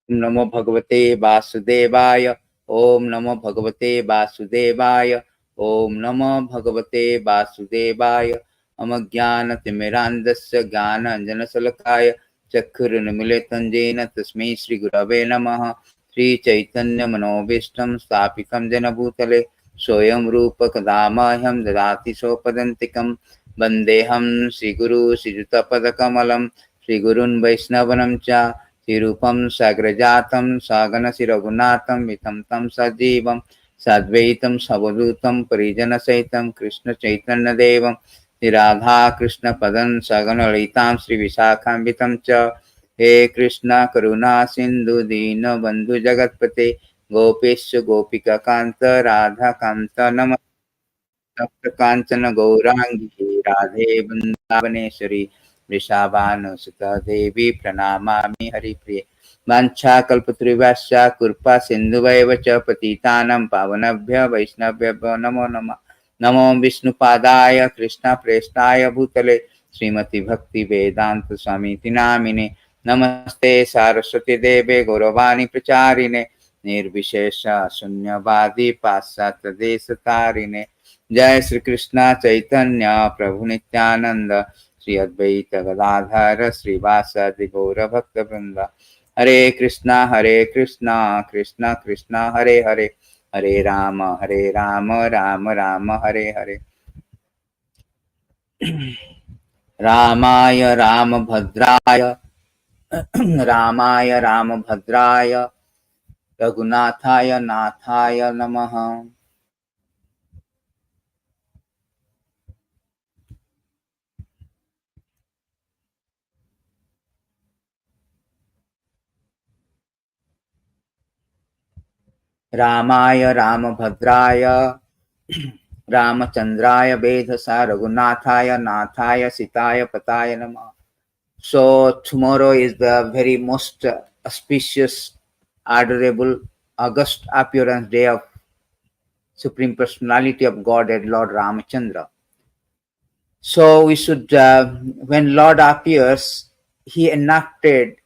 नमो भगवते वासुदेवाय। ओम नमो भगवते वासुदेवाय। ओम नमो भगवते वासुदेवाय। अमज्ञानतिमिरान्धस्य ज्ञानाञ्जनशलाकया चक्षुरुन्मीलितं येन तस्मै श्रीगुरवे नमः। श्रीचैतन्यमनोभीष्टं स्थापितं येन भूतले स्वयं रूपकदा मह्यं ददाति स्वपदान्तिकं। वन्देऽहं श्रीगुरु श्रीयुतपदकमलं श्रीगुरुन् वैष्णवं च श्रीरूपं साग्रजातं सागणशिरघुनाथं वितं तं सजीवं साद्वैतं सवधूतं परिजनसहितं कृष्णचैतन्यदेवं श्रीराधाकृष्णपदं सगणललितां श्रीविशाखान्वितं च। हे कृष्ण करुणा सिन्धु दीनबन्धु जगत्पते गोपेश गोपिकान्त राधाकान्त नमः। कांचन गौरांगी राधे वृंदावनेश्वरी वृषाभानुसुता देवी प्रणमामि हरिप्रिये। वाञ्छाकल्पतरुभ्यश्च कृपा सिन्धुभ्येव च पतितानां पावनेभ्यः वैष्णवेभ्यो नमो नमः। नमो विष्णुपादाय कृष्णप्रेष्ठाय भूतले श्रीमती भक्ति वेदांत स्वामीति नामिने। नमस्ते सारस्वती देवे गौरवाणी प्रचारिणे निर्विशेष शून्यवादी पाश्चात्य देश तारिणे। जय श्री कृष्ण चैतन्य प्रभु नित्यानंद श्री अद्वैत गदाधर श्रीवासादि गौर भक्त वृंद। हरे कृष्णा कृष्णा कृष्णा हरे हरे हरे राम राम राम हरे हरे। रामाय रामभद्राय रामाय रामभद्राय रघुनाथाय नाथाय नमः। रामाय रामभद्राय रामचंद्राय वेधसा रघुनाथाय नाथाय सीताय पताय नमः. So tomorrow is the very most auspicious, adorable, august appearance day of Supreme Personality of Godhead, Lord Ramachandra. So we should, when Lord appears, he enacted,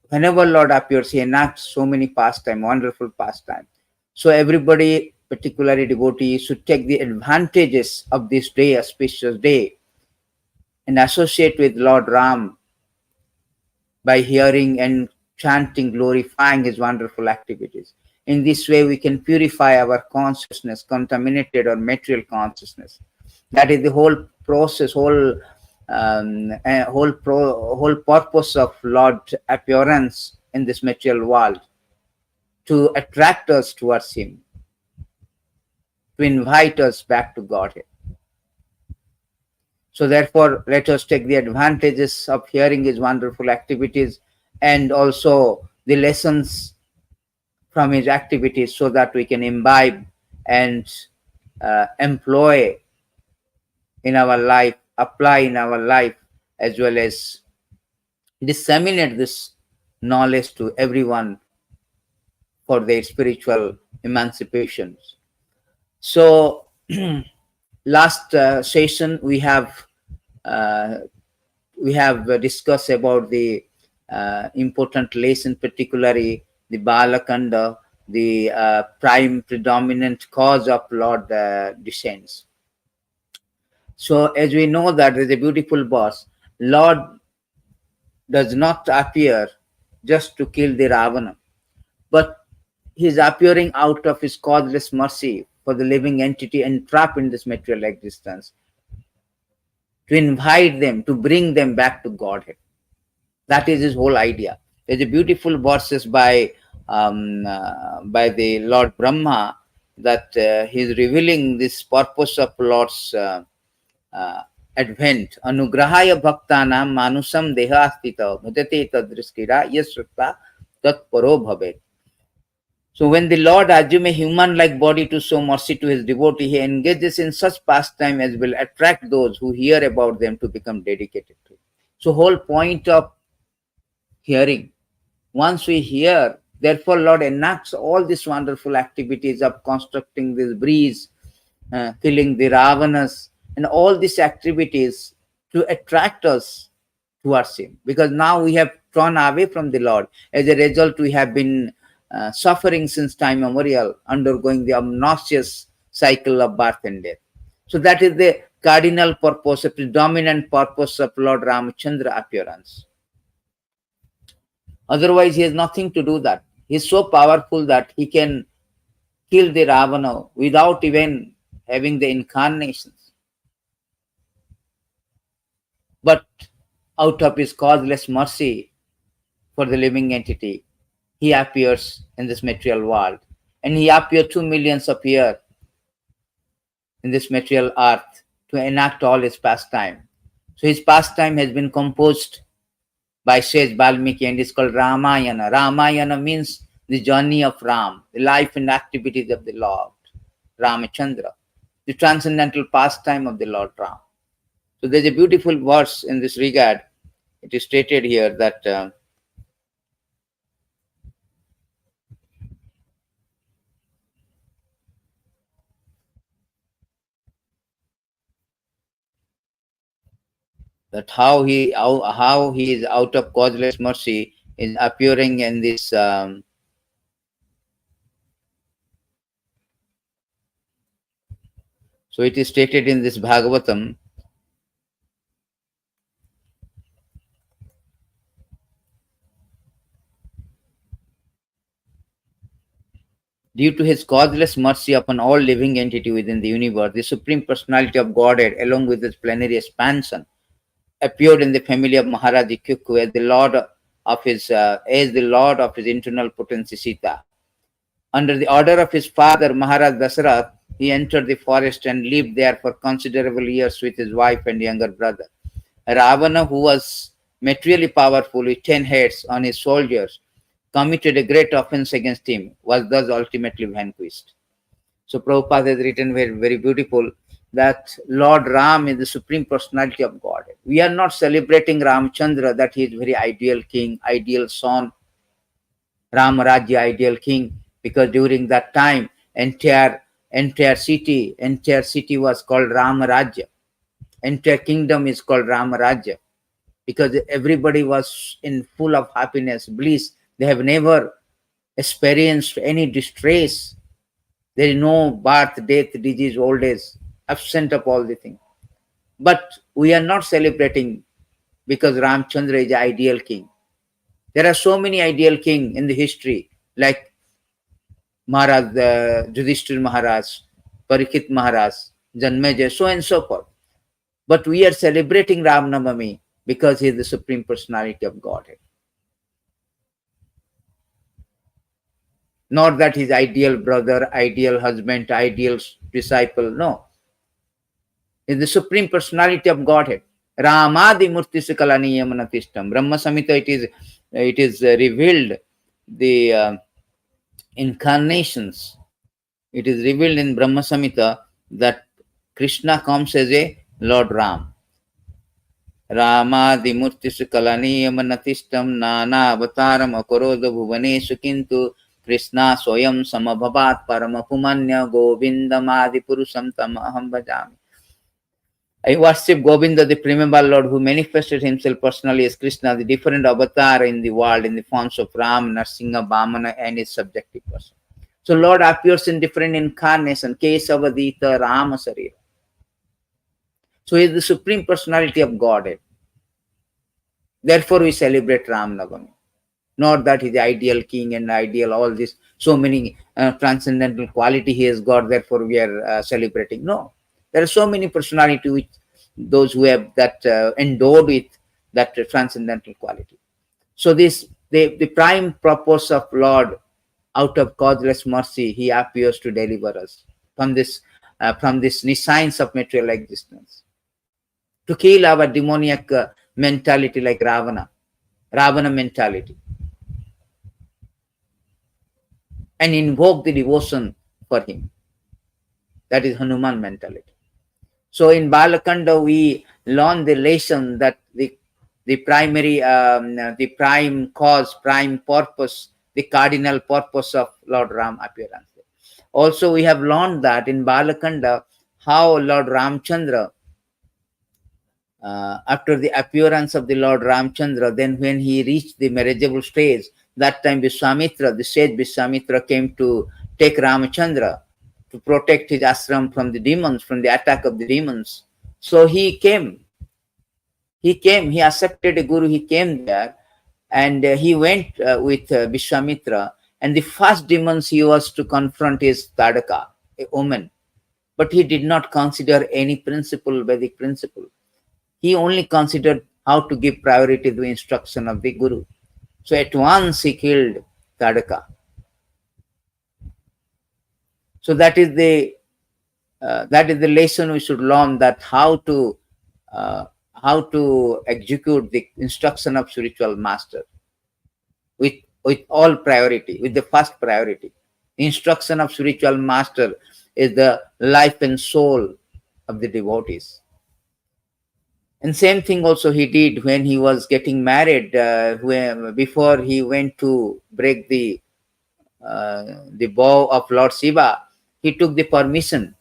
whenever Lord appears, he enacts so many pastime, wonderful pastime. So everybody, particularly devotees, should take the advantages of this day, auspicious day, and associate with Lord Ram by hearing and chanting, glorifying his wonderful activities. In this way, we can purify our consciousness, contaminated or material consciousness. That is the whole process, whole purpose of Lord appearance in this material world, to attract us towards him, to invite us back to Godhead. So therefore, let us take the advantages of hearing his wonderful activities and also the lessons from his activities, so that we can imbibe and employ in our life, apply in our life, as well as disseminate this knowledge to everyone for their spiritual emancipations. So, last session we have discussed about the important lesson, particularly the Balakanda, the prime predominant cause of Lord descends. So, as we know that there is a beautiful verse, Lord does not appear just to kill the Ravana, but he is appearing out of his causeless mercy for the living entity entrapped in this material existence, to invite them, to bring them back to Godhead. That is his whole idea. There's a beautiful verses by the Lord Brahma that he is revealing this purpose of Lord's advent. Anugrahaya bhaktanam manusam deha astita mudate tadriskira yasrata tat paro bhavet. So when the Lord assumes a human-like body to show mercy to his devotee, he engages in such pastime as will attract those who hear about them to become dedicated to him. So whole point of hearing, once we hear, therefore Lord enacts all these wonderful activities of constructing this breeze, killing the Ravanas, and all these activities to attract us towards him. Because now we have drawn away from the Lord. As a result, we have been suffering since time immemorial, undergoing the obnoxious cycle of birth and death. So that is the cardinal purpose, the predominant purpose of Lord Ramachandra appearance. Otherwise, he has nothing to do that. He is so powerful that he can kill the Ravana without even having the incarnations. But out of his causeless mercy for the living entity, he appears in this material world. And he appeared 2 millions of years in this material earth to enact all his pastime. So his pastime has been composed by Sage Valmiki and is called Rāmāyana. Rāmāyana means the journey of Ram, the life and activities of the Lord Ramachandra, the transcendental pastime of the Lord Ram. So there's a beautiful verse in this regard. It is stated here that how he is out of causeless mercy is appearing in this so it is stated in this Bhagavatam. Due to his causeless mercy upon all living entity within the universe, the Supreme Personality of Godhead, along with its plenary expansion, appeared in the family of Mahārāja Ikṣvāku as the Lord of his internal potency Sītā. Under the order of his father, Mahārāja Daśaratha, he entered the forest and lived there for considerable years with his wife and younger brother. Rāvaṇa, who was materially powerful with 10 heads on his soldiers, committed a great offense against him, was thus ultimately vanquished. So Prabhupada has written very, very beautiful that Lord Ram is the Supreme Personality of Godhead. We are not celebrating Ramachandra, that he is very ideal king, ideal son, Rāmāyana ideal king, because during that time, entire city was called Rāmāyana. Entire kingdom is called Rāmāyana, because everybody was in full of happiness, bliss. They have never experienced any distress. There is no birth, death, disease, old age, absent of all the things. But we are not celebrating because Ramchandra is the ideal king. There are so many ideal kings in the history, like Mahārāja Yudhishthira Maharaj, Parikshit Maharaj, Janmejaya, so and so forth. But we are celebrating Ram Navami because he is the Supreme Personality of Godhead. Not that his ideal brother, ideal husband, ideal disciple. No. He is the Supreme Personality of Godhead. Rāmādi murti sakala niyamana tiṣṭhan. Brahma Samhita, it is revealed the incarnations. It is revealed in Brahma Samhita that Krishna comes as a Lord Ram. Rāmādimurtisu kalaniyamanatistam nāna avataram akaroda bhuvanesu kintu Krishna soyam samabhavat paramapumanya govindamadi purusam tamaham bhajami. I worship Govinda, the primeval Lord, who manifested himself personally as Krishna, the different avatar in the world in the forms of Ram, Narsingha, Vamana, and his subjective person. So Lord appears in different incarnations, Kesavadita, Rama Sarira. So he is the Supreme Personality of Godhead. Therefore we celebrate Ram Navami. Not that he is the ideal king and ideal all this, so many transcendental quality he has got, therefore we are celebrating. No. There are so many personalities, which those who have that endowed with that transcendental quality. So this the prime purpose of Lord, out of causeless mercy, he appears to deliver us from this nescience of material existence, to kill our demoniac mentality like Ravana mentality, and invoke the devotion for him. That is Hanuman mentality. So in Balakanda we learn the lesson that the primary, the prime cause, prime purpose, the cardinal purpose of Lord Ram appearance. Also we have learned that in Balakanda how Lord Ramchandra, after the appearance of the Lord Ramchandra, then when he reached the marriageable stage, that time Viswamitra, the sage Viswamitra, came to take Ramachandra to protect his ashram from the demons, from the attack of the demons. So he accepted a guru, he came there, and he went with Viswamitra, and the first demons he was to confront is Tadaka, a woman. But he did not consider any principle, Vedic principle. He only considered how to give priority to the instruction of the guru. So at once he killed Tadaka. So that is the lesson we should learn, that how to execute the instruction of spiritual master with all priority, with the first priority. The instruction of spiritual master is the life and soul of the devotees. And same thing also he did when he was getting married. Before he went to break the bow of Lord Shiva, he took the permission.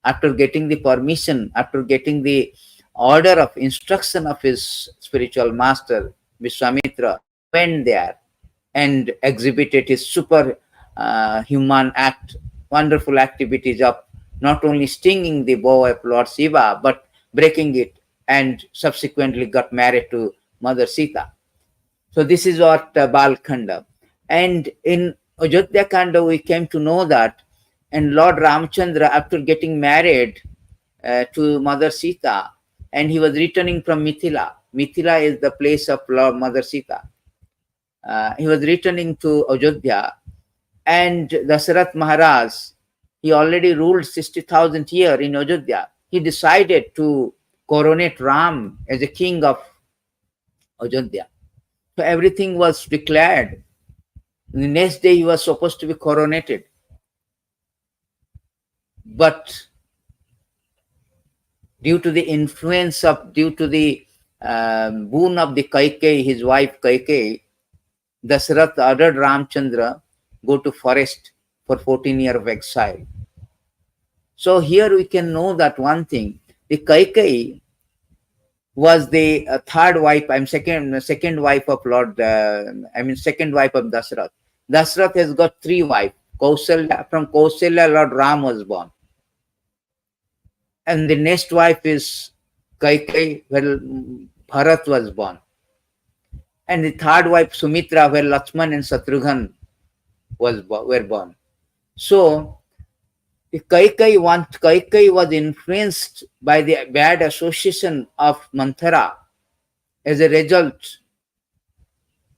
After getting the permission, after getting the order of instruction of his spiritual master, Viswamitra, went there and exhibited his super human act, wonderful activities of not only stinging the bow of Lord Shiva, but breaking it, and subsequently got married to Mother Sītā. So this is what Balkhanda. And in Ajodhya Kanda we came to know that, and Lord Ramchandra, after getting married to Mother Sītā, and he was returning from Mithila. Mithila is the place of Lord Mother Sītā. He was returning to Ajodhya, and Daśaratha Maharaj, he already ruled 60,000 years in Ajodhya. He decided to coronate Ram as a king of Ajodhya. So everything was declared. The next day he was supposed to be coronated. But due to the influence of, due to the boon of the Kaikeyi, his wife Kaikeyi, Daśaratha ordered Ramchandra go to forest for 14 years of exile. So here we can know that one thing, the Kaikeyi was the third wife, second wife of Lord, second wife of Daśaratha. Daśaratha has got three wives. Kausalya, from Kausalya Lord Ram was born. And the next wife is Kaikeyi, where Bharat was born. And the third wife Sumitra, where Lakshman and Shatrughan were born. So the Kaikeyi was influenced by the bad association of Manthara. As a result,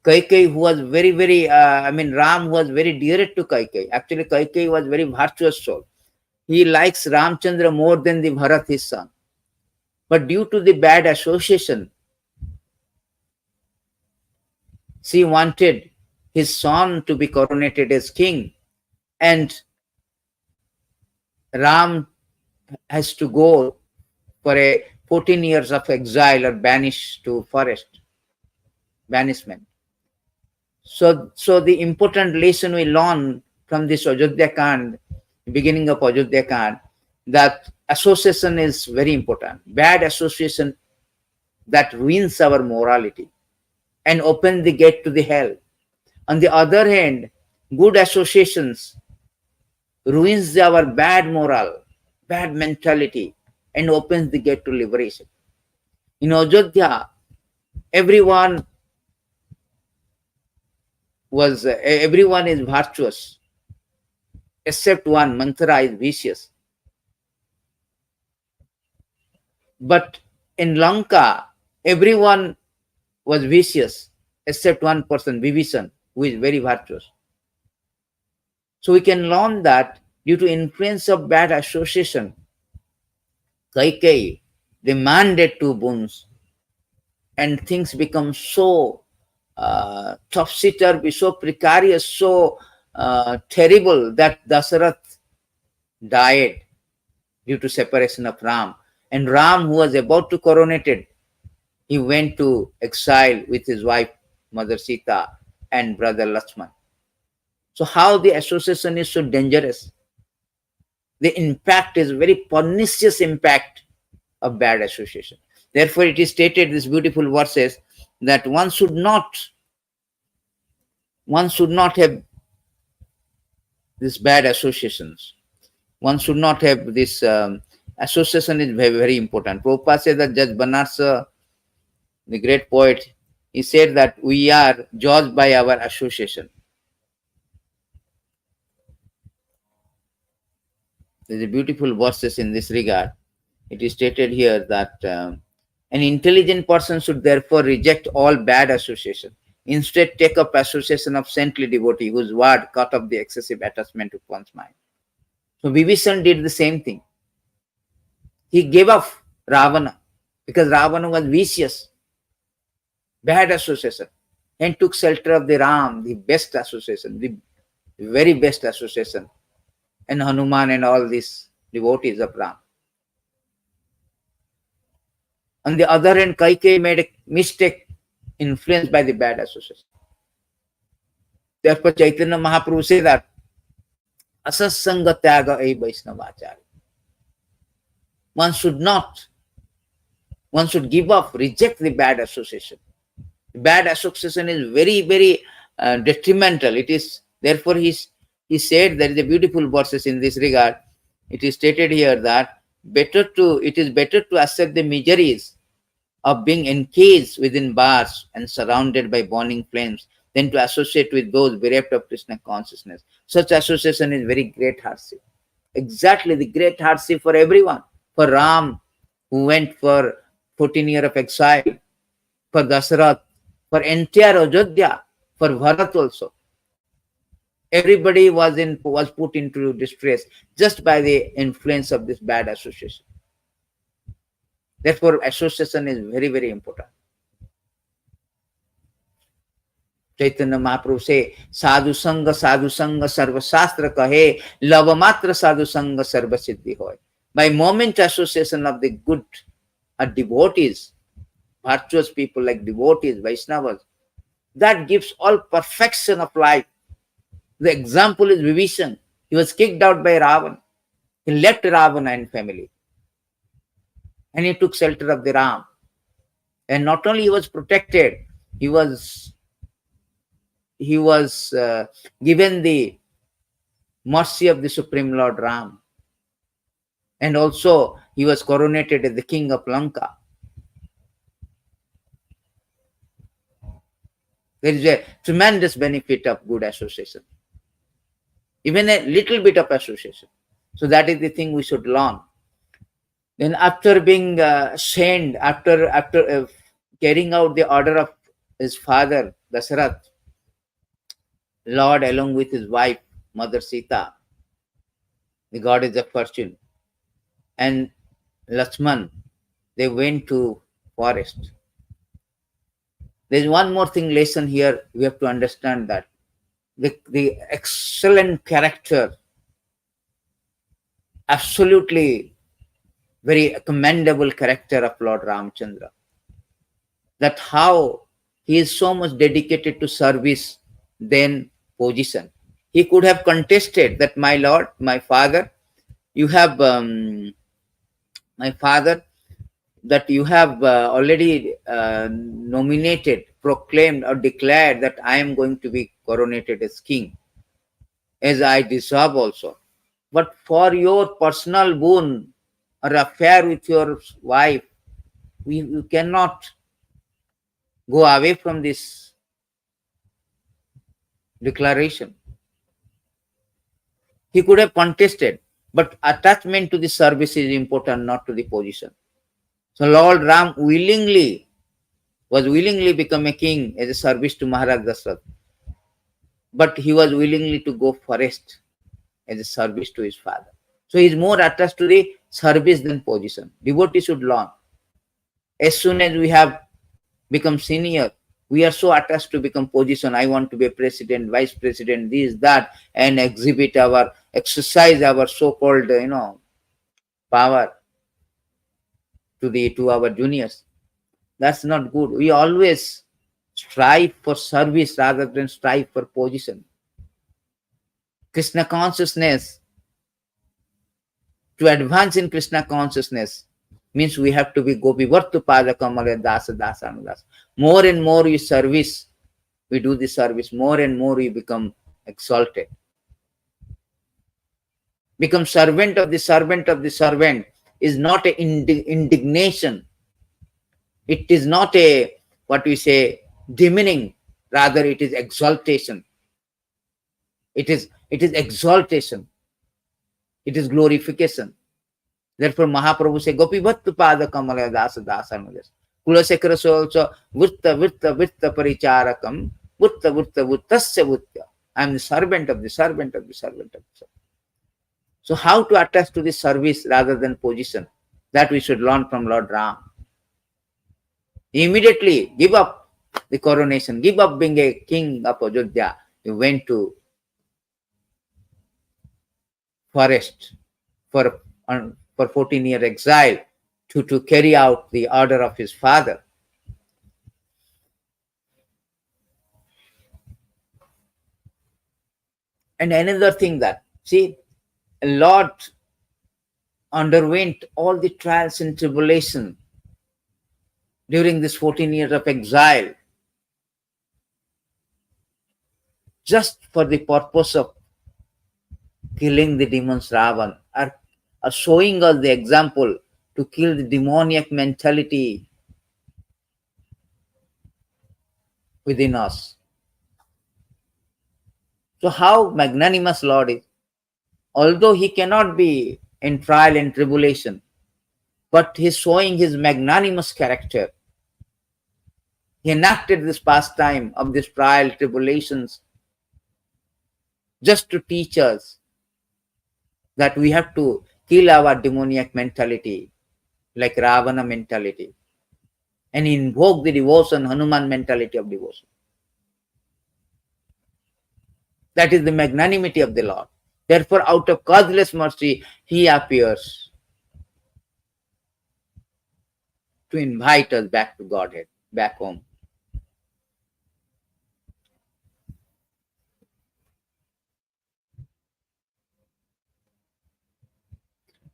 Kaikeyi, who was very, very, Ram was very dear to Kaikeyi. Actually, Kaikeyi was very virtuous soul. He likes Ramchandra more than the Bharat, his son. But due to the bad association, she wanted his son to be coronated as king, and Ram has to go for 14 years of exile or banished to forest, banishment. So the important lesson we learn from this Ajodhya Kand, beginning of Ajodhya Kand, that association is very important. Bad association that ruins our morality and opens the gate to the hell. On the other hand, good associations ruins our bad moral, bad mentality, and opens the gate to liberation. In Ajodhya, everyone is virtuous, except one, Manthara, is vicious. But in Lanka, everyone was vicious, except one person, Vibhishan, who is very virtuous. So we can learn that due to influence of bad association, Kaikeyi demanded two boons, and things become so topsy-turvy, so precarious, so terrible that Daśaratha died due to separation of Ram. And Ram, who was about to coronated, he went to exile with his wife, Mother Sītā, and brother Lakshman. So how the association is so dangerous. The impact is very pernicious impact of bad association. Therefore, it is stated, these beautiful verses, that one should not have these bad associations. One should not have this association is very, very important. Prabhupada said that Judge Banarsa, the great poet, he said that we are judged by our association. There is a beautiful verses in this regard. It is stated here that an intelligent person should therefore reject all bad association. Instead, take up association of saintly devotee whose word cut off the excessive attachment to one's mind. So Vibhishan did the same thing. He gave up Rāvaṇa because Rāvaṇa was vicious, bad association, and took shelter of the Ram, the best association, the very best association, and Hanuman and all these devotees of Ram. On the other hand, Kaikeyi made a mistake influenced by the bad association. Therefore, Chaitanya Mahaprabhu said that asatsanga tyaga ei Vaishnavacharya. One should give up, reject the bad association. The bad association is very, very detrimental. It is, therefore, he said, there is a beautiful verses in this regard. It is stated here that it is better to accept the miseries of being encaged within bars and surrounded by burning flames than to associate with those bereft of Krishna consciousness. Such association is very great hardship. Exactly the great hardship for everyone. For Ram, who went for 14 years of exile, for Daśaratha, for entire Ajodhya, for Bharat also. Everybody was put into distress just by the influence of this bad association. Therefore, association is very, very important. Chaitanya Mahaprabhu say, sadhu sanga sarva shastra kahe, lava matra sadhu sanga sarva siddhi hoy. By moment association of the good devotees, virtuous people like devotees, Vaishnavas, that gives all perfection of life. The example is Vibhishan. He was kicked out by Rāvaṇa. He left Rāvaṇa and family. And he took shelter of the Ram. And not only he was protected, he was given the mercy of the Supreme Lord Ram. And also he was coronated as the king of Lanka. There is a tremendous benefit of good association. Even a little bit of association. So that is the thing we should learn. Then after being sent, after carrying out the order of his father, Daśaratha, Lord along with his wife, Mother Sītā, the goddess of fortune, and Lakshman, they went to forest. There is one more thing lesson here. We have to understand that the excellent character, absolutely very commendable character of Lord Ramchandra. That how he is so much dedicated to service than position. He could have contested that, my lord, my father, you have, my father, that you have already nominated, proclaimed or declared that I am going to be coronated as king, as I deserve also. But for your personal boon or affair with your wife, you cannot go away from this declaration. He could have contested, but attachment to the service is important, not to the position. So Lord Ram was willingly become a king as a service to Mahārāja Daśaratha, but he was willingly to go forest as a service to his father. So he is more attached to the service than position. Devotee should learn. As soon as we have become senior, we are so attached to become position. I want to be a president, vice president, this, that, and exercise our so-called, power to our juniors. That's not good. We always strive for service rather than strive for position. Krishna consciousness, to advance in Krishna consciousness, means we have to be gopivartu pada kamala daśa-daśanuja. More and more we do the service, more and more we become exalted. Become servant of the servant is not an indignation. It is not a, what we say, demeaning. Rather, it is exaltation. It is exaltation. It is glorification. Therefore, Mahaprabhu says, Gopi Bhattu Pada Kamala daśa-daśanuja. Kulasekara also, Vutta Paricharakam, Vuttasya Vutya. I am the servant of the servant of the servant of the servant. So how to attach to the service rather than position? That we should learn from Lord Ram. Immediately give up the coronation, give up being a king of Ajodhya. He went to forest for 14-year exile to carry out the order of his father. And another thing that, see, Lord underwent all the trials and tribulation during this 14 years of exile, just for the purpose of killing the demons Rāvaṇa, are showing us the example to kill the demoniac mentality within us. So how magnanimous Lord is. Although he cannot be in trial and tribulation, but he is showing his magnanimous character. He enacted this pastime of this trial, tribulations, just to teach us that we have to kill our demoniac mentality, like Rāvaṇa mentality, and invoke the devotion, Hanuman mentality of devotion. That is the magnanimity of the Lord. Therefore, out of causeless mercy, he appears to invite us back to Godhead, back home.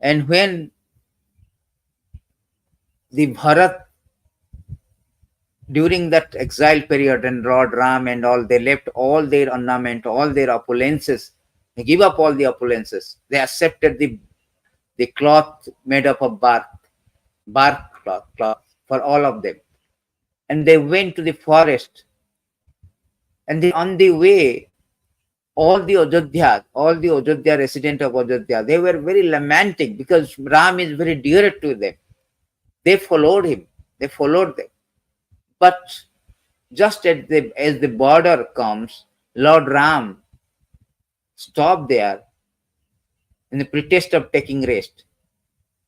And when the Bharat, during that exile period, and Lord Ram and all, they left all their ornament, all their opulences. They give up all the opulences. They accepted the cloth made up of bark cloth for all of them. And they went to the forest. And on the way, all the Ajodhya residents of Ajodhya, they were very lamenting because Ram is very dear to them. They followed him. They followed them. But just as the border comes, Lord Ram stopped there in the pretext of taking rest.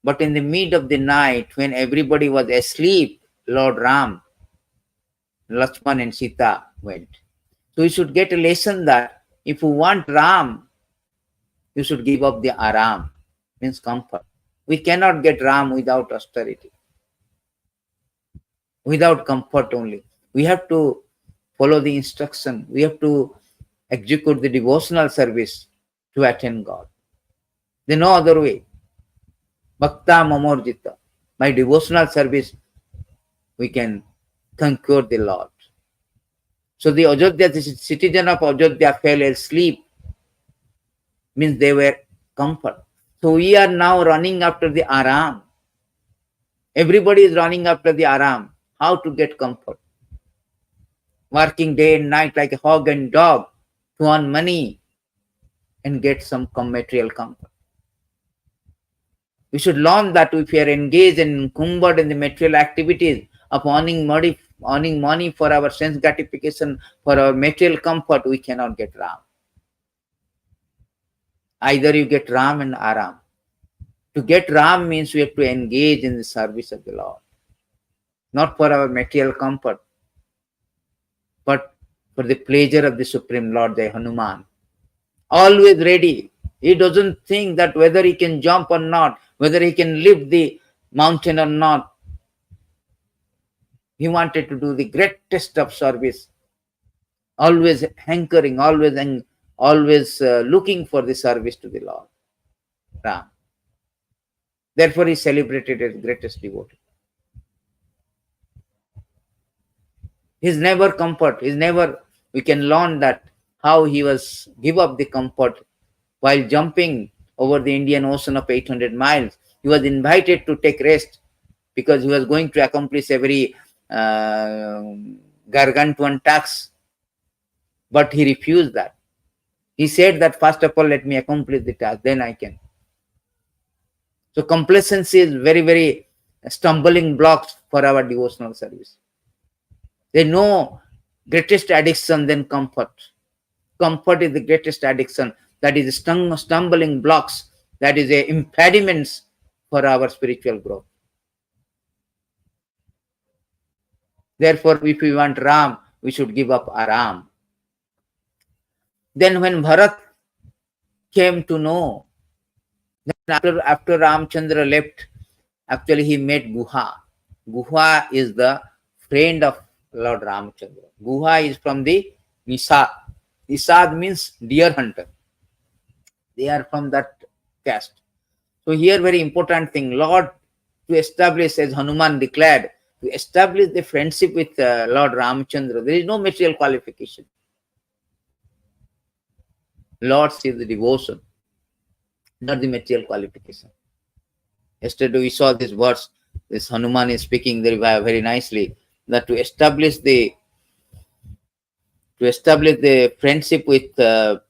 But in the mid of the night, when everybody was asleep, Lord Ram, Lakshman and Sītā went. So we should get a lesson that if you want Ram, you should give up the aram, means comfort. We cannot get Ram without austerity, without comfort only. We have to follow the instruction. We have to execute the devotional service to attain God. There's no other way. Bhakta mamorjita. By devotional service, we can conquer the Lord. So the Ajodhya, the citizen of Ajodhya fell asleep, means they were comfort. So we are now running after the āram. Everybody is running after the āram. How to get comfort? Working day and night like a hog and dog to earn money and get some material comfort. We should learn that if we are engaged and encumbered in the material activities of earning money for our sense gratification, for our material comfort, we cannot get Ram. Either you get Ram and Aram. To get Ram means we have to engage in the service of the Lord. Not for our material comfort, but for the pleasure of the Supreme Lord, the Hanuman. Always ready. He doesn't think that whether he can jump or not, whether he can lift the mountain or not. He wanted to do the greatest of service. Always hankering, always looking for the service to the Lord. Ram. Therefore, he is celebrated as greatest devotee. He's never comfort. We can learn that how he was give up the comfort while jumping over the Indian Ocean of 800 miles. He was invited to take rest because he was going to accomplish a very gargantuan task. But he refused that. He said that first of all, let me accomplish the task, then I can. So complacency is very, very stumbling blocks for our devotional service. There's no greatest addiction than comfort. Comfort is the greatest addiction. That is stumbling blocks. That is a impediments for our spiritual growth. Therefore, if we want Ram, we should give up Aram. Then when Bharat came to know, then after Ramchandra left, actually he met Guha. Guha is the friend of Lord Ramchandra. Guha is from the Nisad. Nisad means deer hunter. They are from that caste. So here very important thing, Lord, to establish, as Hanuman declared, to establish the friendship with Lord Ramchandra, there is no material qualification. Lord sees the devotion, not the material qualification. Yesterday we saw this verse, this Hanuman is speaking very nicely, that to establish the friendship with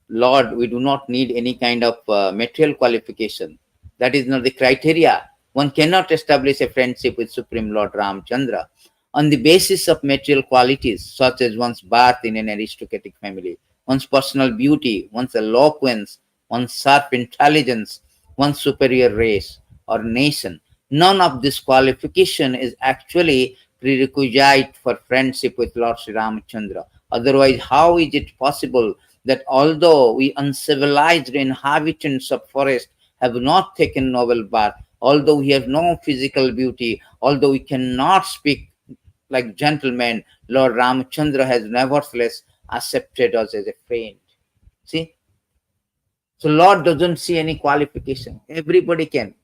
Lord, we do not need any kind of material qualification. That is not the criteria. One cannot establish a friendship with Supreme Lord Ramchandra on the basis of material qualities, such as one's birth in an aristocratic family, one's personal beauty, one's eloquence, one's sharp intelligence, one's superior race or nation. None of this qualification is actually prerequisite for friendship with Lord Sri Ramchandra. Otherwise, how is it possible that although we uncivilized inhabitants of forest have not taken noble birth, although we have no physical beauty, although we cannot speak like gentlemen, Lord Ramchandra has nevertheless accepted us as a friend. See? So Lord doesn't see any qualification. Everybody can.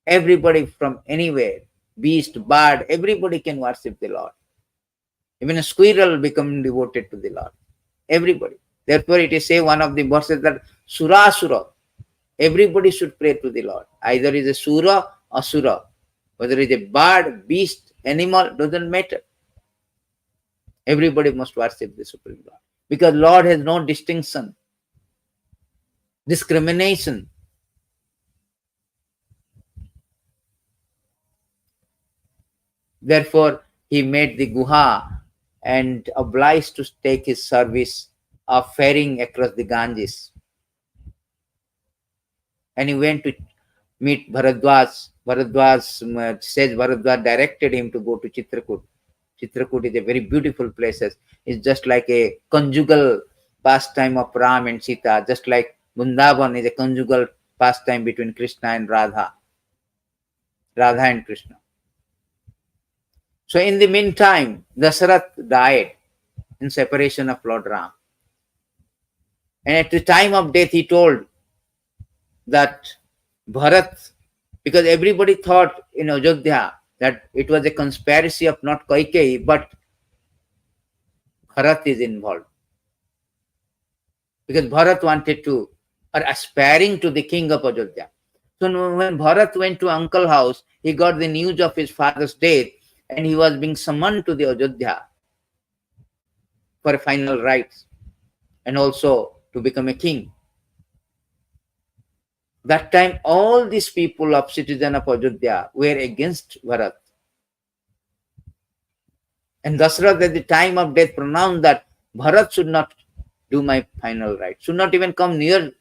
Everybody from anywhere, beast, bird, everybody can worship the Lord. Even a squirrel become devoted to the Lord. Everybody. Therefore, it is say one of the verses that Sura, everybody should pray to the Lord. Either is a Sura or Asura. Whether it is a bird, beast, animal, doesn't matter. Everybody must worship the Supreme Lord. Because Lord has no distinction, discrimination. Therefore, he made the Guha and obliged to take his service of ferrying across the Ganges. And he went to meet Bharadwaj. Bharadwaj directed him to go to Chitrakoot. Chitrakoot is a very beautiful place. It's just like a conjugal pastime of Ram and Sītā, just like Vrindavan is a conjugal pastime between Krishna and Radha, Radha and Krishna. So in the meantime, Daśaratha died in separation of Lord Ram. And at the time of death, he told that Bharat, because everybody thought in Ajodhya that it was a conspiracy of not Kaikeyi, but Bharat is involved. Because Bharat wanted to, or aspiring to the king of Ajodhya. So when Bharat went to uncle's house, he got the news of his father's death, and he was being summoned to the Ajodhya for final rites and also to become a king. That time, all these people of citizen of Ajodhya were against Bharat. And Daśaratha at the time of death pronounced that Bharat should not do my final rite, should not even come near.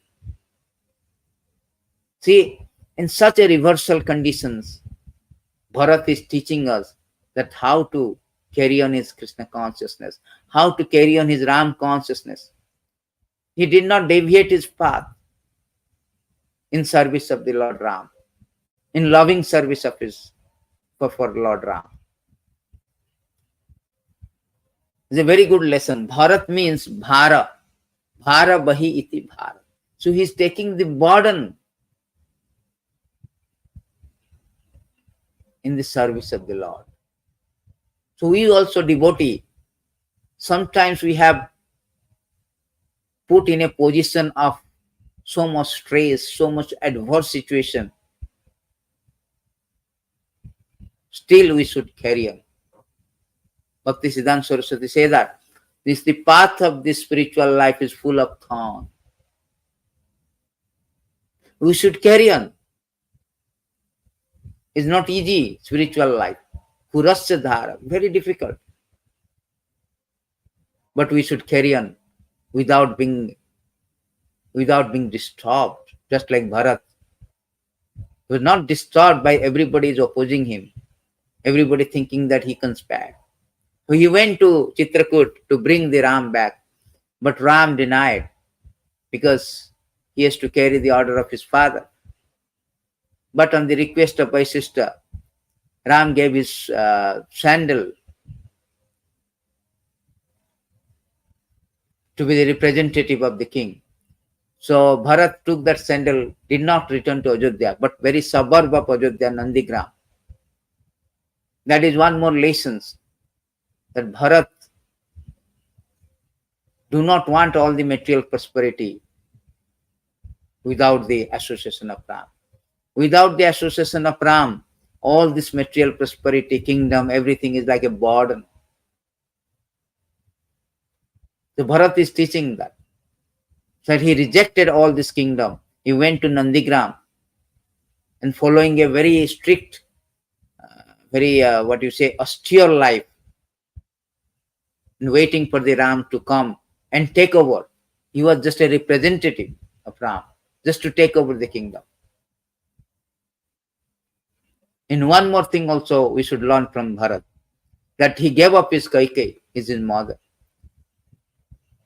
See, in such a reversal conditions, Bharat is teaching us that how to carry on his Krishna consciousness, how to carry on his Ram consciousness. He did not deviate his path in service of the Lord Ram, in loving service of his for Lord Ram. It's a very good lesson. Bharat means Bhara. Bhara bahi iti Bhara. So he is taking the burden in the service of the Lord. So we also devotee, sometimes we have put in a position of so much stress, so much adverse situation. Still we should carry on. Bhaktisiddhanta Saraswati say that the path of this spiritual life is full of thorns. We should carry on. It's not easy, spiritual life. Purasya dhara, very difficult. But we should carry on without being disturbed, just like Bharat. He was not disturbed by everybody is opposing him, everybody thinking that he conspired. So he went to Chitrakoot to bring the Ram back, but Ram denied because he has to carry the order of his father. But on the request of Vaishishta, Ram gave his sandal to be the representative of the king. So Bharat took that sandal, did not return to Ajodhya, but very suburb of Ajodhya, Nandigram. That is one more lesson, that Bharat do not want all the material prosperity without the association of Ram. Without the association of Ram, all this material prosperity, kingdom, everything is like a burden. So Bharat is teaching that. So he rejected all this kingdom. He went to Nandigram and following a very strict, very austere life, and waiting for the Ram to come and take over. He was just a representative of Ram, just to take over the kingdom. And one more thing also we should learn from Bharat, that he gave up his Kaikeyi, his mother.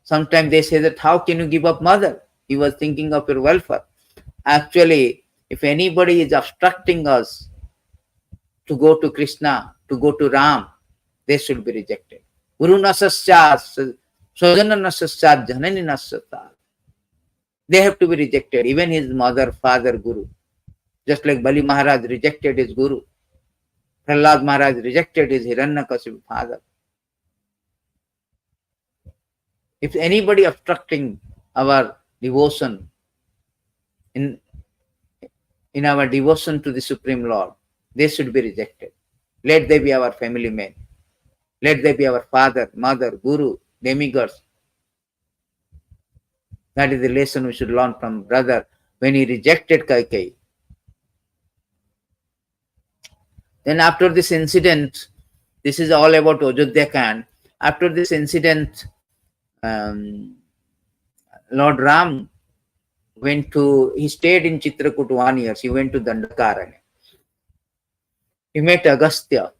Sometimes they say that how can you give up mother? He was thinking of your welfare. Actually, if anybody is obstructing us to go to Krishna, to go to Ram, they should be rejected. Guru nasasya, swajana nasasya, janani nasasya. They have to be rejected, even his mother, father, guru. Just like Bali Maharaj rejected his guru. Prahlad Maharaj rejected his Hiranyakashipu father. If anybody obstructing our devotion, in our devotion to the Supreme Lord, they should be rejected. Let they be our family men. Let they be our father, mother, guru, demigods. That is the lesson we should learn from brother when he rejected Kaikeyi. Then after this incident, this is all about Ajodhya Kand. After this incident, Lord Ram he stayed in Chitrakoot 1 year. He went to Dandakaranya. He met Agastya.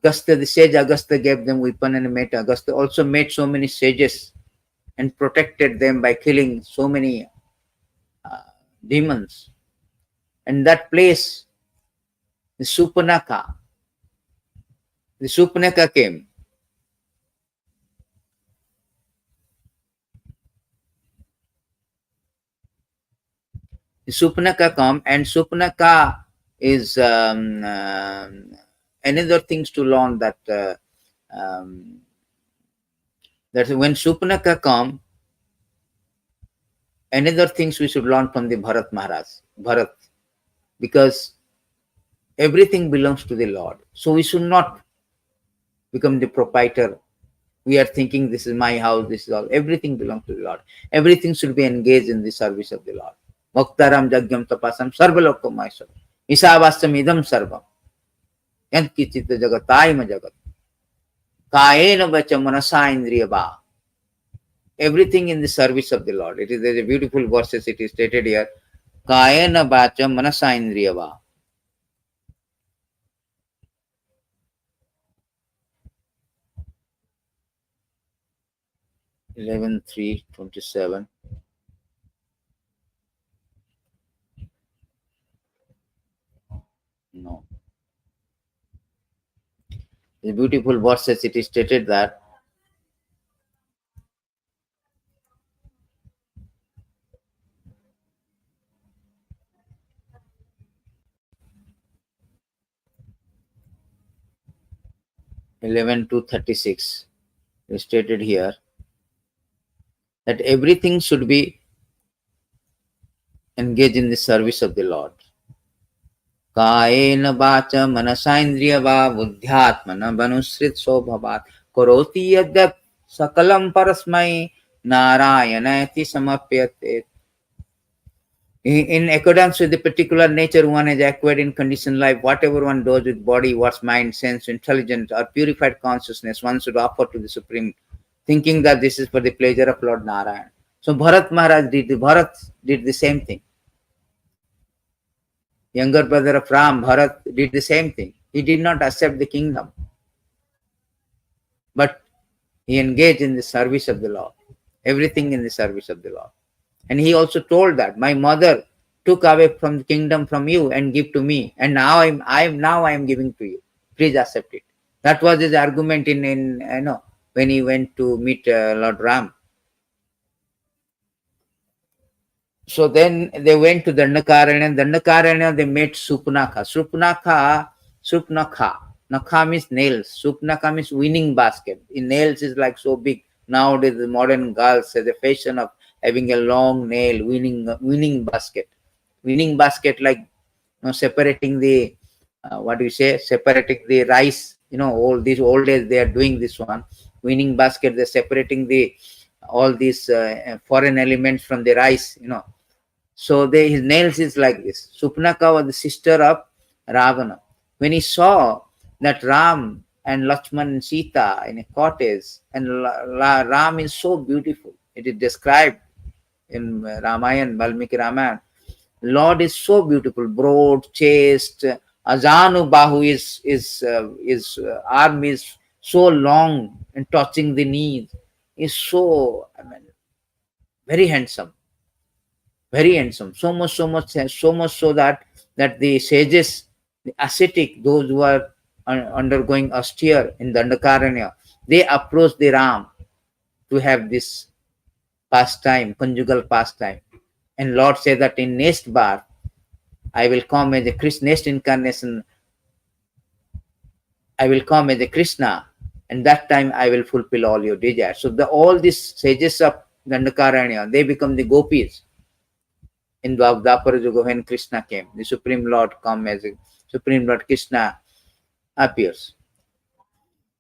The sage Agastya gave them weapon and met Agastya. Also met so many sages and protected them by killing so many demons. And that place, the Supanaka came. The Supanaka come, and Supanaka is another things to learn, that that when Supanaka come, another things we should learn from the Bharat Maharaj, Bharat, because everything belongs to the Lord. So we should not become the proprietor. We are thinking this is my house, this is all. Everything belongs to the Lord. Everything should be engaged in the service of the Lord. Bhaktaram jagyam tapasam sarvalokam maisam isavasyam idam sarvam yant kichita jagatayma jagat kayena vacha manasa indriya va. Everything in the service of the Lord. It is, there's a beautiful verses it is stated here. Kayena vacha manasa indriya va. 11:3:27. No. The beautiful verses it is stated that 11:36 is stated here that everything should be engaged in the service of the Lord. Kayena vacha manasindriya va buddhyatmana vanusrit sobhavat karoti yadyat sakalam parasmai narayanati samapyate. In accordance with the particular nature one has acquired in conditioned life, whatever one does with body, words, mind, sense, intelligence, or purified consciousness, one should offer to the Supreme, thinking that this is for the pleasure of Lord Narayan. So Bharat Maharaj did the same thing. Younger brother of Ram, Bharat, did the same thing. He did not accept the kingdom, but he engaged in the service of the Lord. Everything in the service of the Lord. And he also told that my mother took away from the kingdom from you and give to me, and now I am giving to you. Please accept it. That was his argument in when he went to meet Lord Ram. So then they went to Dandakaranya. Dandakaranya they met Supnaka. Supnaka. Nakha means nails. Supnaka means winning basket. In nails is like so big. Nowadays the modern girls has a fashion of having a long nail, winning basket. Winning basket like separating the separating the rice. All these old days they are doing this one. Winning basket, they're separating the all these foreign elements from the rice. So his nails is like this. Supnaka was the sister of Rāvaṇa. When he saw that Ram and Lakshman and Sītā in a cottage, and Ram is so beautiful. It is described in Rāmāyana, Valmiki Rāmāyana. Lord is so beautiful, broad, chaste. Ajanu Bahu his arm is so long and touching the knees. Is so very handsome. Very handsome. So much so that the sages, the ascetic, those who are undergoing austere in Dandakaranya, they approach the Ram to have this pastime, conjugal pastime. And Lord said that in next birth, I will come as a Krishna, next incarnation, I will come as a Krishna, and that time I will fulfill all your desires. So all these sages of Dandakaranya, they become the gopis. In Dwapara Yuga, when Krishna came, the Supreme Lord come as a Supreme Lord Krishna appears.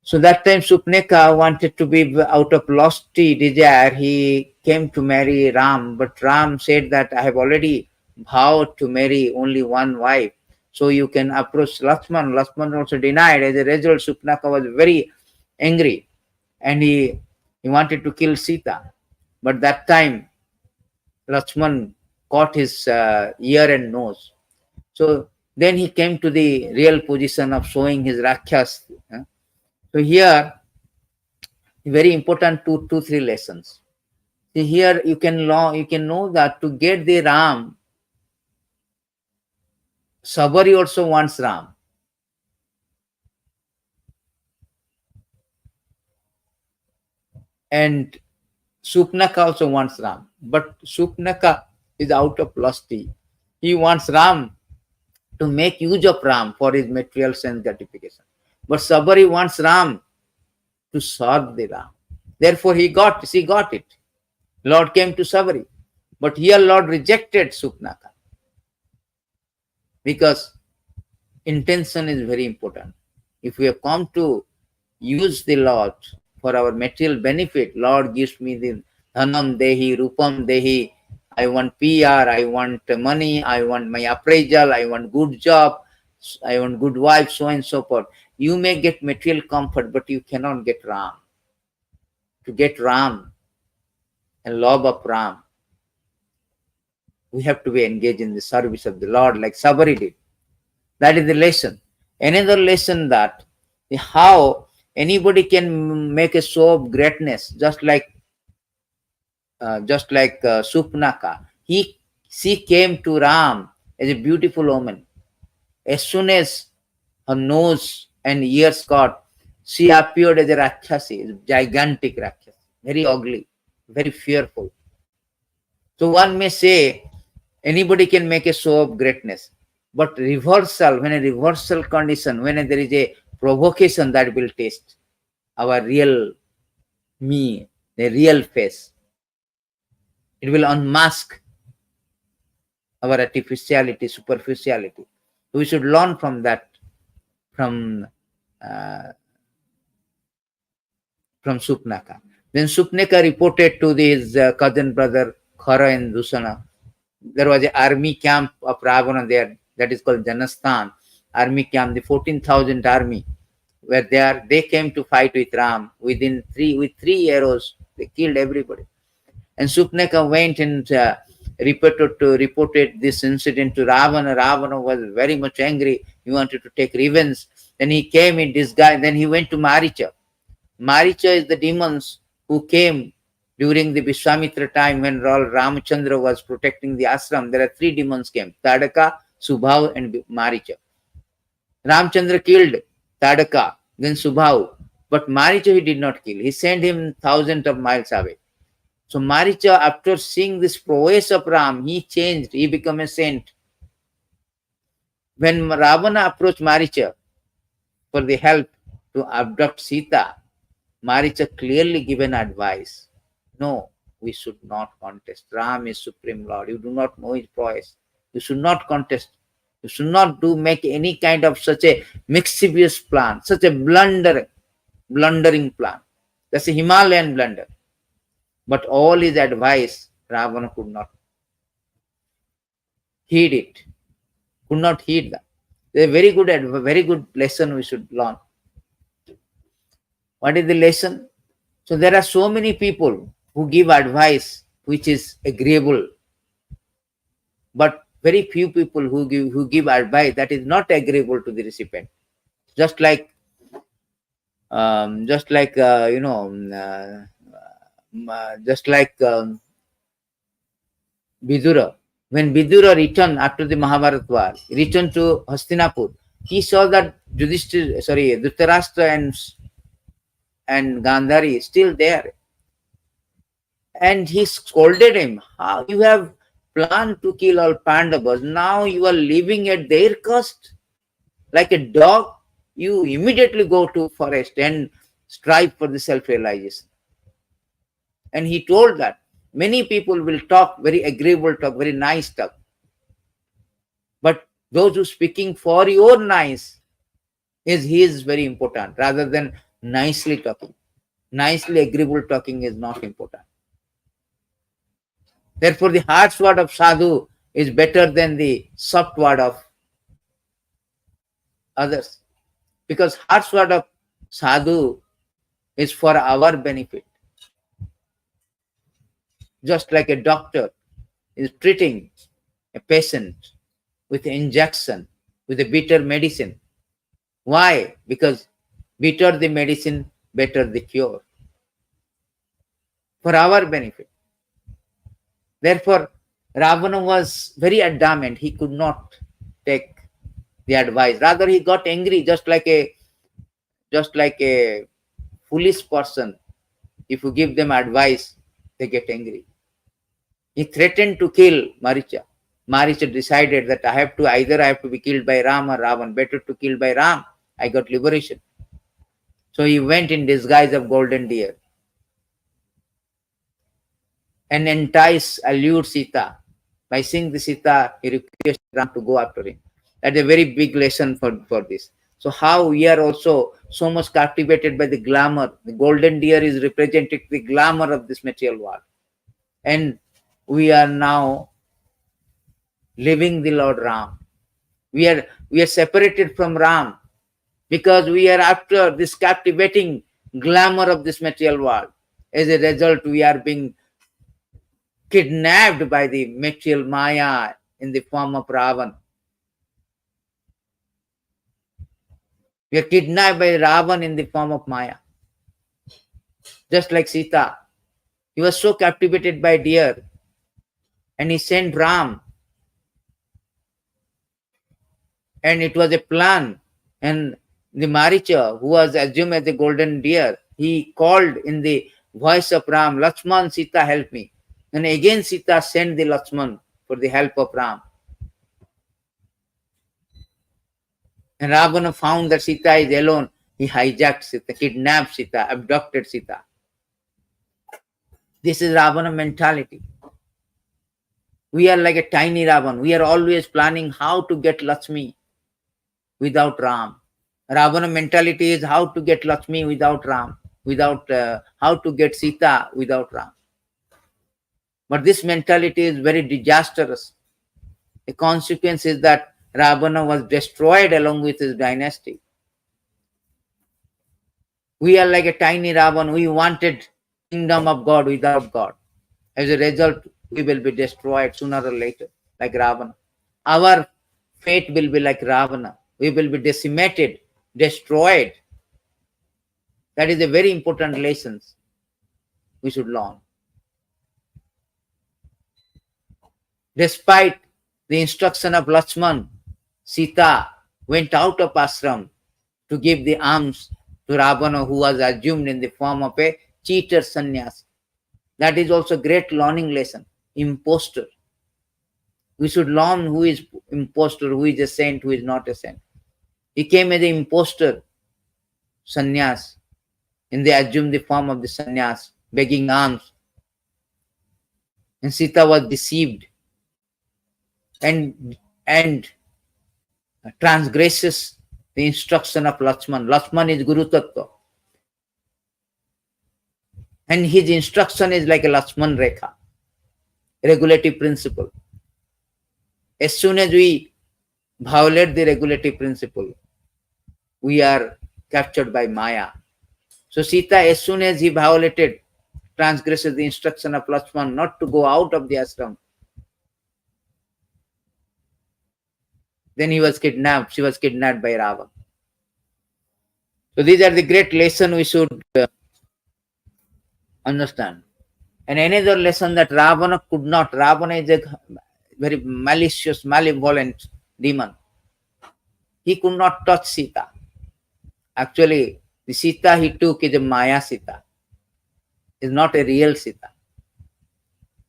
So that time Supneka wanted to be out of lusty desire. He came to marry Ram, but Ram said that I have already vowed to marry only one wife. So you can approach Lakshman. Lakshman also denied. As a result, Supneka was very angry and he wanted to kill Sītā. But that time Lakshman caught his ear and nose. So then he came to the real position of showing his rakhyas. So here, very important 2-3 lessons. See, here you can know that to get the Ram, Sabari also wants Ram. And Supnaka also wants Ram. But Supnaka is out of lusty. He wants Ram to make use of Ram for his material sense gratification. But Sabari wants Ram to serve the Ram. Therefore, she got it. Lord came to Sabari. But here Lord rejected Supnaka. Because intention is very important. If we have come to use the Lord for our material benefit, Lord gives me the dhanam dehi, rupam dehi, I want PR, I want money, I want my appraisal, I want good job, I want good wife, so on and so forth. You may get material comfort, but you cannot get Ram. To get Ram and love of Ram, we have to be engaged in the service of the Lord like Sabari did. That is the lesson. Another lesson that how anybody can make a show of greatness, just like Supnaka. She came to Ram as a beautiful woman. As soon as her nose and ears got, she appeared as a Rakshasi, a gigantic Rakshasi, very ugly, very fearful. So one may say anybody can make a show of greatness, but reversal, when a reversal condition, when there is a provocation, that will test our real me, the real face. It will unmask our artificiality, superficiality. We should learn from that, from Supnaka. Then Supnaka reported to his cousin brother Khara and Dusana. There was an army camp of Ravana there, that is called Janasthan. Army camp, the 14,000 army were there. They came to fight with Ram. With three arrows, they killed everybody. And Supnaka went and reported this incident to Ravana. Ravana was very much angry. He wanted to take revenge. Then he came in disguise. Then he went to Mahārāja. Mahārāja is the demons who came during the Viswamitra time when Lord Ramachandra was protecting the ashram. There are three demons came: Tadaka, Subhav, and Mahārāja. Ramchandra killed Tadaka, then Subhav. But Mahārāja he did not kill. He sent him thousands of miles away. So Mahārāja, after seeing this prowess of Ram, he changed. He became a saint. When Ravana approached Mahārāja for the help to abduct Sītā, Mahārāja clearly given advice. No, we should not contest. Ram is Supreme Lord. You do not know his prowess. You should not contest. You should not make any kind of such a mischievous plan, such a blundering plan. That's a Himalayan blunder. But all his advice, Ravana could not heed it. Could not heed that. It's a very good lesson we should learn. What is the lesson? So there are so many people who give advice which is agreeable, but very few people who give advice that is not agreeable to the recipient. Just like Vidura. When Vidura returned after the Mahabharata war, returned to Hastinapur, he saw that Dhritarashtra and Gandhari still there. And he scolded him. How you have planned to kill all Pandavas, now you are living at their cost? Like a dog, you immediately go to forest and strive for the self-realization. And he told that many people will talk very agreeable talk, very nice talk. But those who speaking for your nice he is very important rather than nicely talking. Nicely agreeable talking is not important. Therefore, the harsh word of sadhu is better than the soft word of others. Because harsh word of sadhu is for our benefit. Just like a doctor is treating a patient with injection, with a bitter medicine. Why? Because bitter the medicine, better the cure. For our benefit. Therefore, Ravana was very adamant. He could not take the advice. Rather, he got angry, just like a foolish person. If you give them advice, they get angry. He threatened to kill Mahārāja. Mahārāja decided that either I have to be killed by Ram or Ravana. Better to kill by Ram. I got liberation. So he went in disguise of golden deer and allured Sītā. By seeing the Sītā, he requested Ram to go after him. That's a very big lesson for this. So how we are also so much captivated by the glamour. The golden deer is representing the glamour of this material world. And we are now living the Lord Ram. We are separated from Ram because we are after this captivating glamour of this material world. As a result, we are being kidnapped by the material Maya in the form of Rāvaṇa. We are kidnapped by Rāvaṇa in the form of Maya. Just like Sītā. He was so captivated by deer and he sent Ram. And it was a plan. And the Mahārāja, who was assumed as the golden deer, he called in the voice of Ram, Lakshman, Sītā, help me. And again Sītā sent the Lakshman for the help of Ram. And Ravana found that Sītā is alone. He hijacked Sītā, kidnapped Sītā, abducted Sītā. This is Ravana mentality. We are like a tiny Ravana. We are always planning how to get Lakshmi without Ram. Ravana mentality is how to get Lakshmi without Ram, how to get Sītā without Ram. But this mentality is very disastrous. The consequence is that Ravana was destroyed along with his dynasty. We are like a tiny Ravana. We wanted kingdom of God without God. As a result, we will be destroyed sooner or later, like Ravana. Our fate will be like Ravana. We will be decimated, destroyed. That is a very important lesson we should learn. Despite the instruction of Lakshman, Sītā went out of ashram to give the alms to Ravana, who was assumed in the form of a cheater sannyasi. That is also a great learning lesson. Imposter. We should learn who is imposter, who is a saint, who is not a saint. He came as an imposter sannyas, and they assumed the form of the sannyas, begging alms. And Sītā was deceived and transgresses the instruction of Lakshman. Lakshman is Guru Tattva. And his instruction is like a Lakshman Rekha, regulative principle. As soon as we violate the regulative principle, we are captured by Maya. So Sītā, as soon as he transgresses the instruction of Lakshman not to go out of the ashram, then she was kidnapped by Ravana. So these are the great lessons we should understand. And another lesson that Ravana could not. Ravana is a very malicious, malevolent demon. He could not touch Sītā. Actually, the Sītā he took is a Maya Sītā. Is not a real Sītā.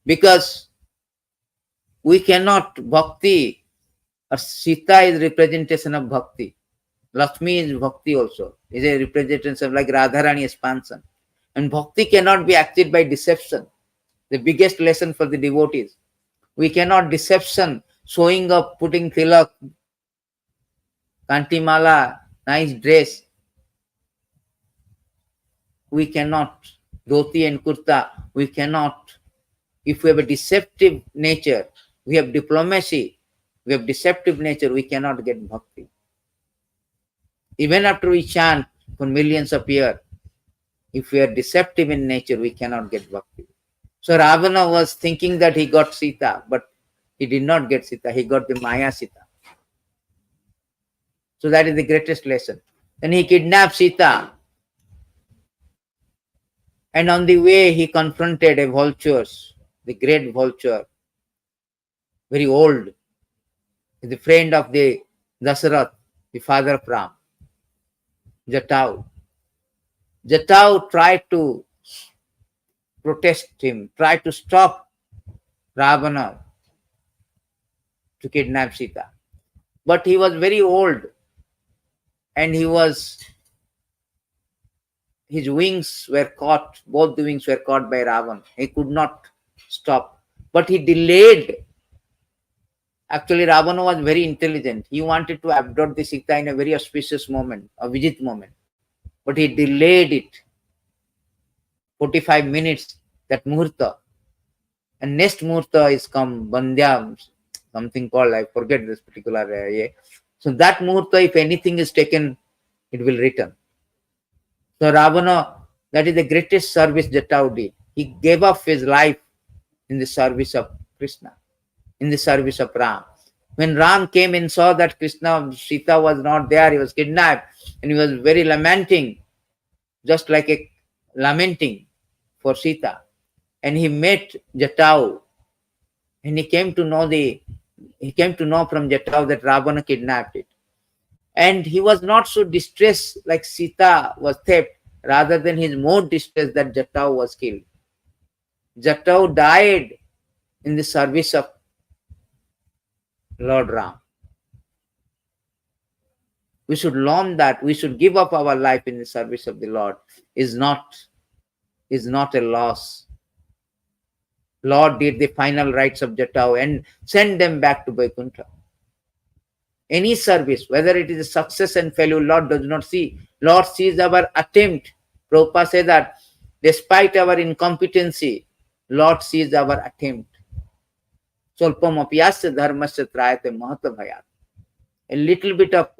Because we cannot bhakti, or Sītā is representation of bhakti. Lakshmi is bhakti also. Is a representation of like Radharani expansion. And bhakti cannot be acted by deception. The biggest lesson for the devotees. We cannot deception, showing up, putting tilak, kantimala, nice dress. We cannot. Dhoti and kurta, we cannot. If we have a deceptive nature, we have diplomacy, we have deceptive nature, we cannot get bhakti. Even after we chant for millions of years, if we are deceptive in nature, we cannot get bhakti. So Ravana was thinking that he got Sītā, but he did not get Sītā, he got the Maya Sītā. So that is the greatest lesson. Then he kidnapped Sītā. And on the way, he confronted a vulture, the great vulture, very old, the friend of the Daśaratha, the father of Ram, Jatau. Jatau tried to protest him, tried to stop Rāvaṇa to kidnap Sītā. But he was very old and his wings were caught, both the wings were caught by Rāvaṇa. He could not stop. But he delayed. Actually, Rāvaṇa was very intelligent. He wanted to abduct the Sītā in a very auspicious moment, a Vijit moment. But he delayed it 45 minutes, that muhurta. And next muhurta is come Bandhya, something called, I forget this particular year. So that muhurta, if anything is taken, it will return. So Rāvaṇa, that is the greatest service Jatau did. He gave up his life in the service of Krishna, in the service of Ram. When Ram came and saw that Sītā was not there, he was kidnapped, and he was very lamenting, just like a lamenting for Sītā. And he met Jatau, and he came to know from Jatau that Rāvaṇa kidnapped it. And he was not so distressed like Sītā was theft, rather than he is more distressed that Jatau was killed. Jatau died in the service of Lord Ram. We should learn that we should give up our life in the service of the Lord is not a loss. Lord did the final rites of Jatau and send them back to Vaikuntha. Any service, whether it is a success and failure, Lord does not see. Lord sees our attempt. Prabhupada said that despite our incompetency, Lord sees our attempt. Solpam apyasya dharmasya trayate mahata bhayat. A little bit of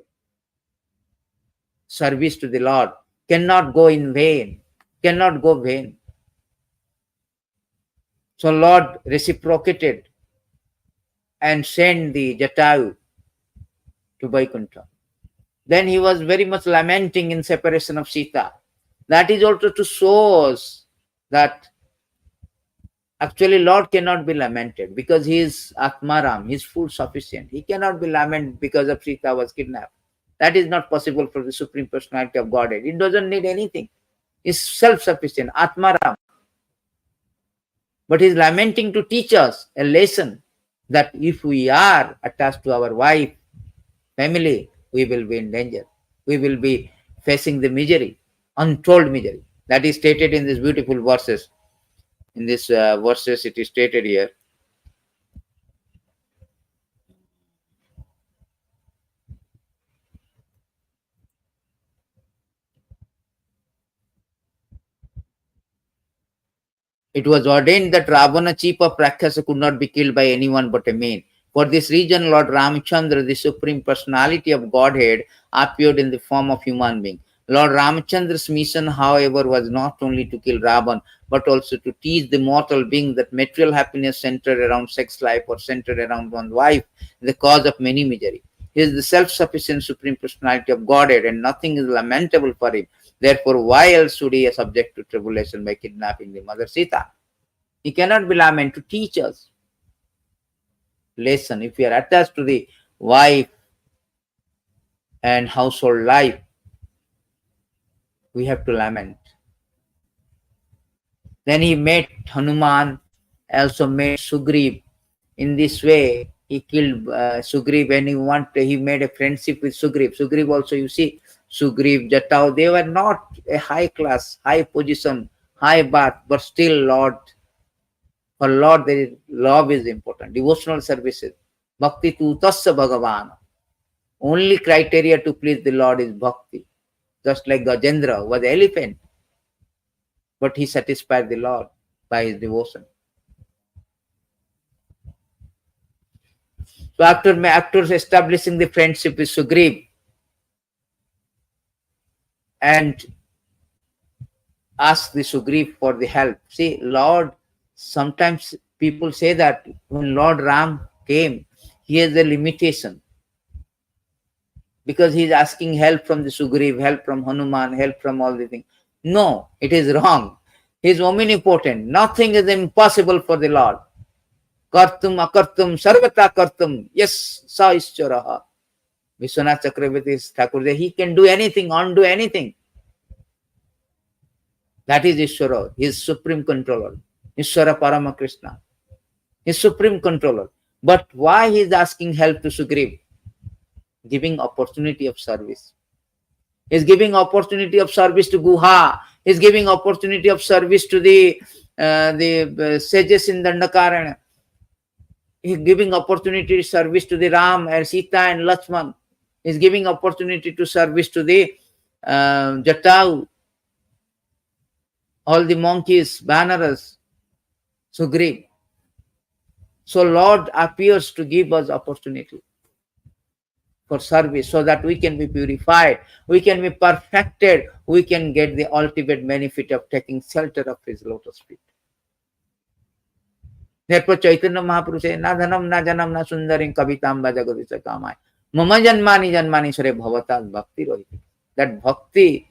service to the Lord cannot go in vain, cannot go vain. So Lord reciprocated and sent the Jatayu to Vaikuntha. Then he was very much lamenting in separation of Sītā. That is also to show us that actually Lord cannot be lamented because he is Atmaram, he is full sufficient. He cannot be lamented because of Sītā was kidnapped. That is not possible for the Supreme Personality of Godhead. It doesn't need anything. He is self-sufficient, Atmaram. But he is lamenting to teach us a lesson that if we are attached to our wife, family, we will be in danger. We will be facing the misery, untold misery. That is stated in these beautiful verses. In these verses it is stated here. It was ordained that Ravana, chief of Rakshasa, could not be killed by anyone but a man. For this reason, Lord Ramachandra, the Supreme Personality of Godhead, appeared in the form of human being. Lord Ramachandra's mission, however, was not only to kill Ravana, but also to teach the mortal being that material happiness centered around sex life or centered around one's wife is the cause of many misery. He is the self-sufficient Supreme Personality of Godhead, and nothing is lamentable for him. Therefore, why else should he be subject to tribulation by kidnapping the mother Sītā? He cannot be lamented to teach us lesson. If we are attached to the wife and household life, we have to lament. Then he met Hanuman, also met Sugriv. In this way, he killed Sugriv, and he made a friendship with Sugriv. Sugriv also, you see, Sugriv, Jatau, they were not a high class, high position, high birth, but still for Lord, love is important. Devotional services. Bhakti tu tasya bhagavan. Only criteria to please the Lord is bhakti. Just like Gajendra was the elephant. But he satisfied the Lord by his devotion. So after establishing the friendship with Sugriv and asked the Sugriv for the help. See, Lord, sometimes people say that when Lord Ram came, he has a limitation because he is asking help from the Sugriv, help from Hanuman, help from all the things. No, it is wrong. He is omnipotent. Nothing is impossible for the Lord. Kartum akartum sarvata kartum. Yes, sa ischaraha. Vishwanath Chakravarti Thakur, he can do anything, undo anything. That is Ishvara, his supreme controller. Ishvara Parama Krishna, his supreme controller. But why he is asking help to Sugriv? Giving opportunity of service. He is giving opportunity of service to Guha. He is giving opportunity of service to the sages in Dandakarana. He is giving opportunity to service to the Ram and Sītā and Lakshman. He is giving opportunity to service to the Jatau, all the monkeys, Vanaras, Sugriv. So Lord appears to give us opportunity for service so that we can be purified, we can be perfected, we can get the ultimate benefit of taking shelter of his lotus feet. Therefore Chaitanya Mahaprabhu says, na dhanam, na janam, na sundarim kavitam bhajagadisa kamai. Mama janmani janmani sare bhavatat bhakti rohiti. That bhakti,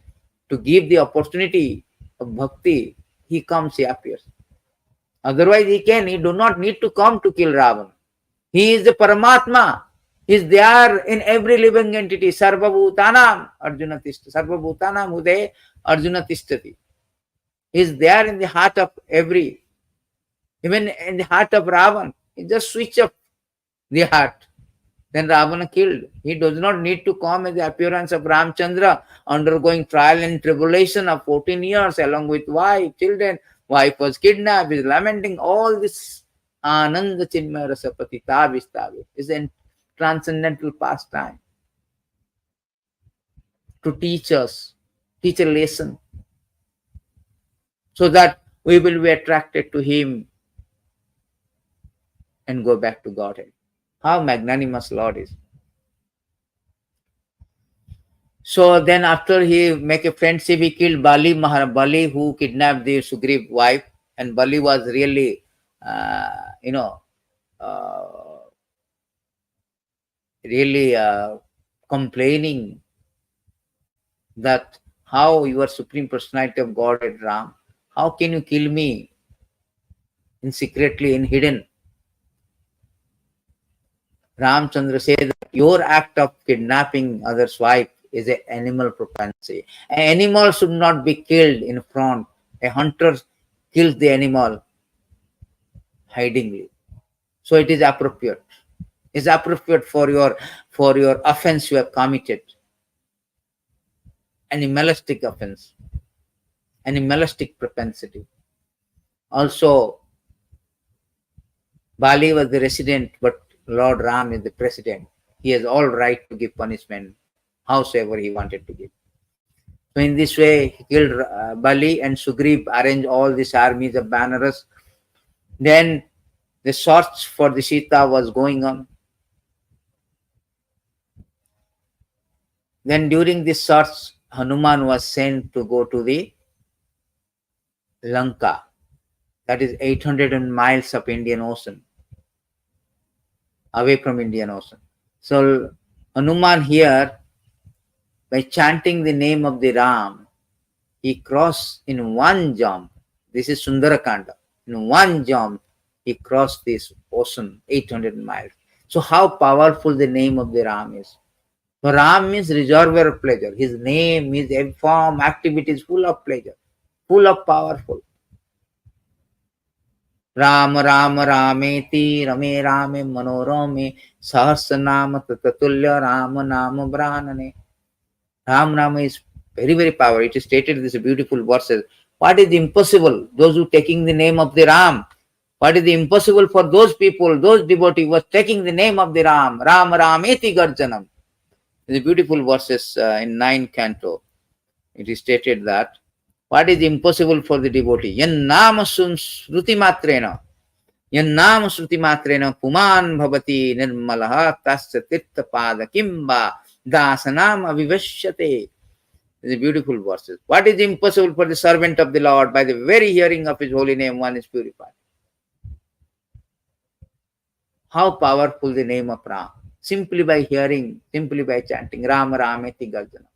to give the opportunity of bhakti, he comes, he appears. Otherwise he do not need to come to kill Ravana. He is the Paramatma. He is there in every living entity. Sarva bhutanam Arjuna tishtati. Sarva bhutanam ude Arjuna tishtati. He is there in the heart of every, even in the heart of Ravana. He just switch up the heart. Then Ravana killed. He does not need to come as the appearance of Ramchandra, undergoing trial and tribulation of 14 years along with wife, children. Wife was kidnapped, is lamenting. All this Ananda Chinmaya Rasapati Tavistavi is a transcendental pastime to teach us, teach a lesson, so that we will be attracted to him and go back to Godhead. How magnanimous Lord is. So then after he make a friendship, he killed Bali, Bali who kidnapped the Sugriv wife, and Bali was really, complaining that how your Supreme Personality of Godhead, Ram, how can you kill me in secretly, in hidden? Ramchandra said that your act of kidnapping others' wife is an animal propensity. An animal should not be killed in front. A hunter kills the animal hidingly. So it is appropriate. It is appropriate for your offense you have committed. Animalistic offense. Animalistic propensity. Also, Bali was the resident, but Lord Ram is the president. He has all right to give punishment, howsoever he wanted to give. So in this way, he killed Bali, and Sugriv arranged all these armies of Vanaras. Then the search for the Sītā was going on. Then during this search, Hanuman was sent to go to the Lanka. That is 800 miles of Indian Ocean, away from Indian Ocean. So Hanuman here, by chanting the name of the Ram, he crossed in one jump. This is Sundarakanda. In one jump, he crossed this ocean, 800 miles. So how powerful the name of the Ram is. So Ram means reservoir of pleasure. His name, his form, activities full of pleasure, full of powerful. Ram Ram Rameti Rame Rame Manorame Sahasranama Tatatulya Rama Nama Branane. Ram Rama is very, very powerful. It is stated in these beautiful verses. What is impossible? Those who taking the name of the Ram. What is the impossible for those people, those devotees was taking the name of the Ram. Ram Rameti Garjanam. The beautiful verses in 9th canto. It is stated that what is impossible for the devotee? Yan nama sruti matrena. Yan nama sruti matrena puman bhavati nirmalaha tasya tirtha pada kimba dasanam āviveśyate. The beautiful verses. What is impossible for the servant of the Lord? By the very hearing of his holy name, one is purified. How powerful the name of Ram. Simply by hearing, simply by chanting Ram Rameti Garjana.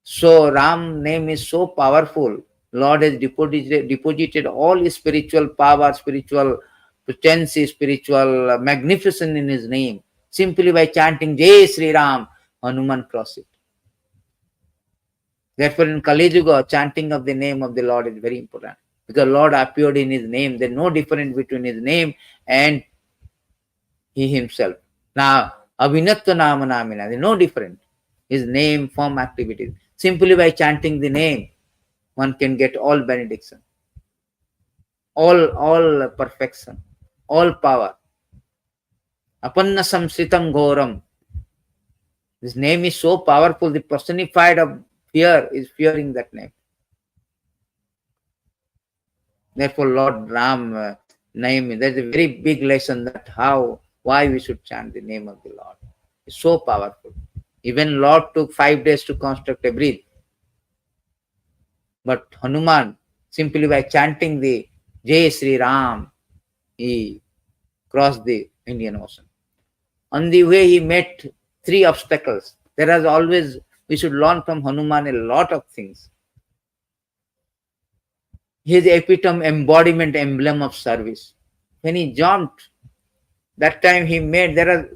So Ram name is so powerful. Lord has deposited all his spiritual power, spiritual potency, spiritual magnificence in his name. Simply by chanting Jai Sri Ram, Hanuman crossed it. Therefore, in Kali Yuga, chanting of the name of the Lord is very important. Because Lord appeared in his name. There is no difference between his name and he himself. Now, Abhinatva Nama Namina, there is no difference. His name, form, activities. Simply by chanting the name, one can get all benediction, all perfection, all power. Apanna samsritam ghoram. This name is so powerful. The personified of fear is fearing that name. Therefore, Lord Ram name, there's a very big lesson that why we should chant the name of the Lord. It's so powerful. Even Lord took 5 days to construct a bridge. But Hanuman, simply by chanting the Jai Sri Ram, he crossed the Indian Ocean. On the way, he met 3 obstacles. There is always, we should learn from Hanuman a lot of things. His epitome, embodiment, emblem of service. When he jumped, that time he made, there are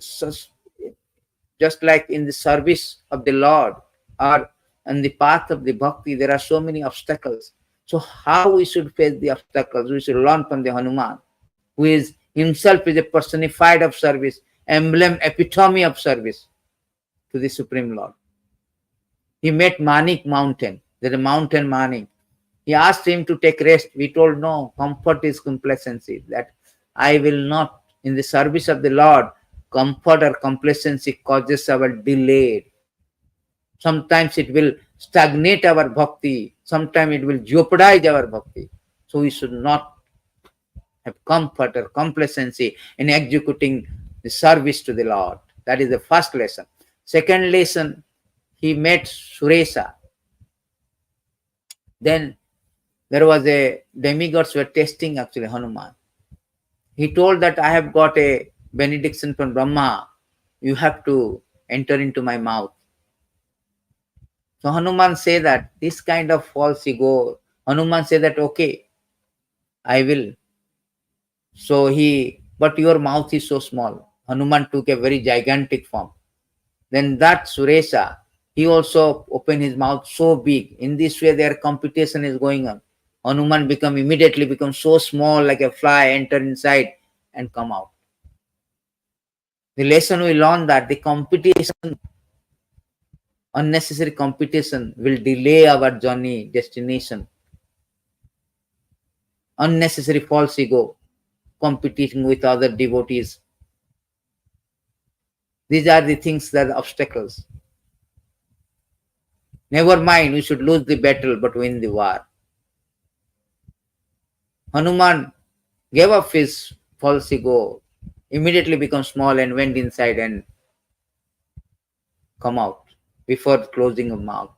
just like in the service of the Lord or on the path of the bhakti, there are so many obstacles. So how we should face the obstacles? We should learn from the Hanuman, who is himself is a personified of service, emblem, epitome of service to the Supreme Lord. He met Manik mountain. There is a mountain Manik. He asked him to take rest. We told, no, comfort is complacency. That I will not, in the service of the Lord, comfort or complacency causes our delay. Sometimes it will stagnate our bhakti. Sometimes it will jeopardize our bhakti. So we should not have comfort or complacency in executing the service to the Lord. That is the first lesson. Second lesson, he met Suresha. Then there was a demigods were testing actually Hanuman. He told that I have got a benediction from Brahma. You have to enter into my mouth. So Hanuman said that this kind of false ego, Hanuman said that okay, I will. So but your mouth is so small. Hanuman took a very gigantic form. Then that Suresha, he also opened his mouth so big. In this way, their competition is going on. Hanuman immediately become so small like a fly, enter inside and come out. The lesson we learned that the competition, unnecessary competition will delay our journey, destination. Unnecessary false ego, competing with other devotees. These are the things that are obstacles. Never mind, we should lose the battle but win the war. Hanuman gave up his false ego, immediately became small and went inside and come out before closing of mouth.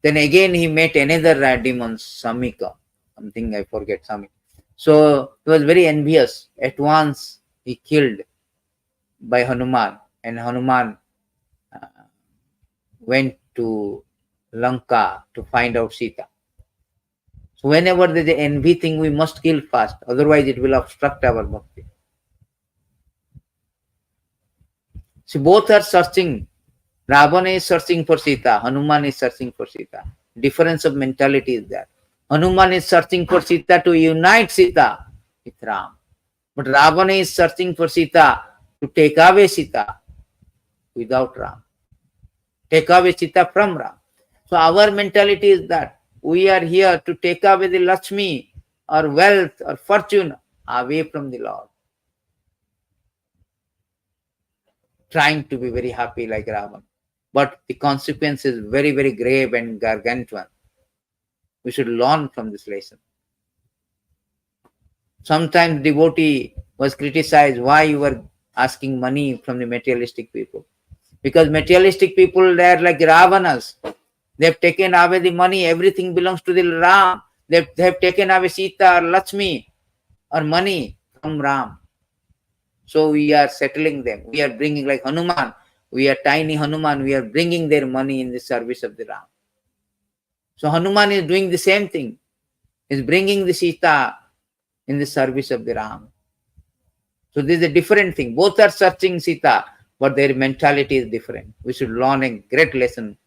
Then again he met another demon, Samika, something I forget, Samika. So he was very envious. At once he killed by Hanuman, and Hanuman went to Lanka to find out Sītā. So whenever there is an envy thing, we must kill fast, otherwise it will obstruct our bhakti. So both are searching. Rāvaṇa is searching for Sītā, Hanuman is searching for Sītā. Difference of mentality is there. Hanuman is searching for Sītā to unite Sītā with Ram. But Rāvaṇa is searching for Sītā to take away Sītā without Ram. Take away Sītā from Ram. So our mentality is that we are here to take away the Lakshmi or wealth or fortune away from the Lord. Trying to be very happy like Ravana. But the consequence is very, very grave and gargantuan. We should learn from this lesson. Sometimes devotee was criticized why you were asking money from the materialistic people. Because materialistic people, they are like Ravanas. They have taken away the money, everything belongs to the Ram. They have taken away Sītā or Lakshmi or money from Ram. So we are settling them. We are bringing like Hanuman. We are tiny Hanuman. We are bringing their money in the service of the Ram. So Hanuman is doing the same thing. He is bringing the Sītā in the service of the Ram. So this is a different thing. Both are searching Sītā, but their mentality is different. We should learn a great lesson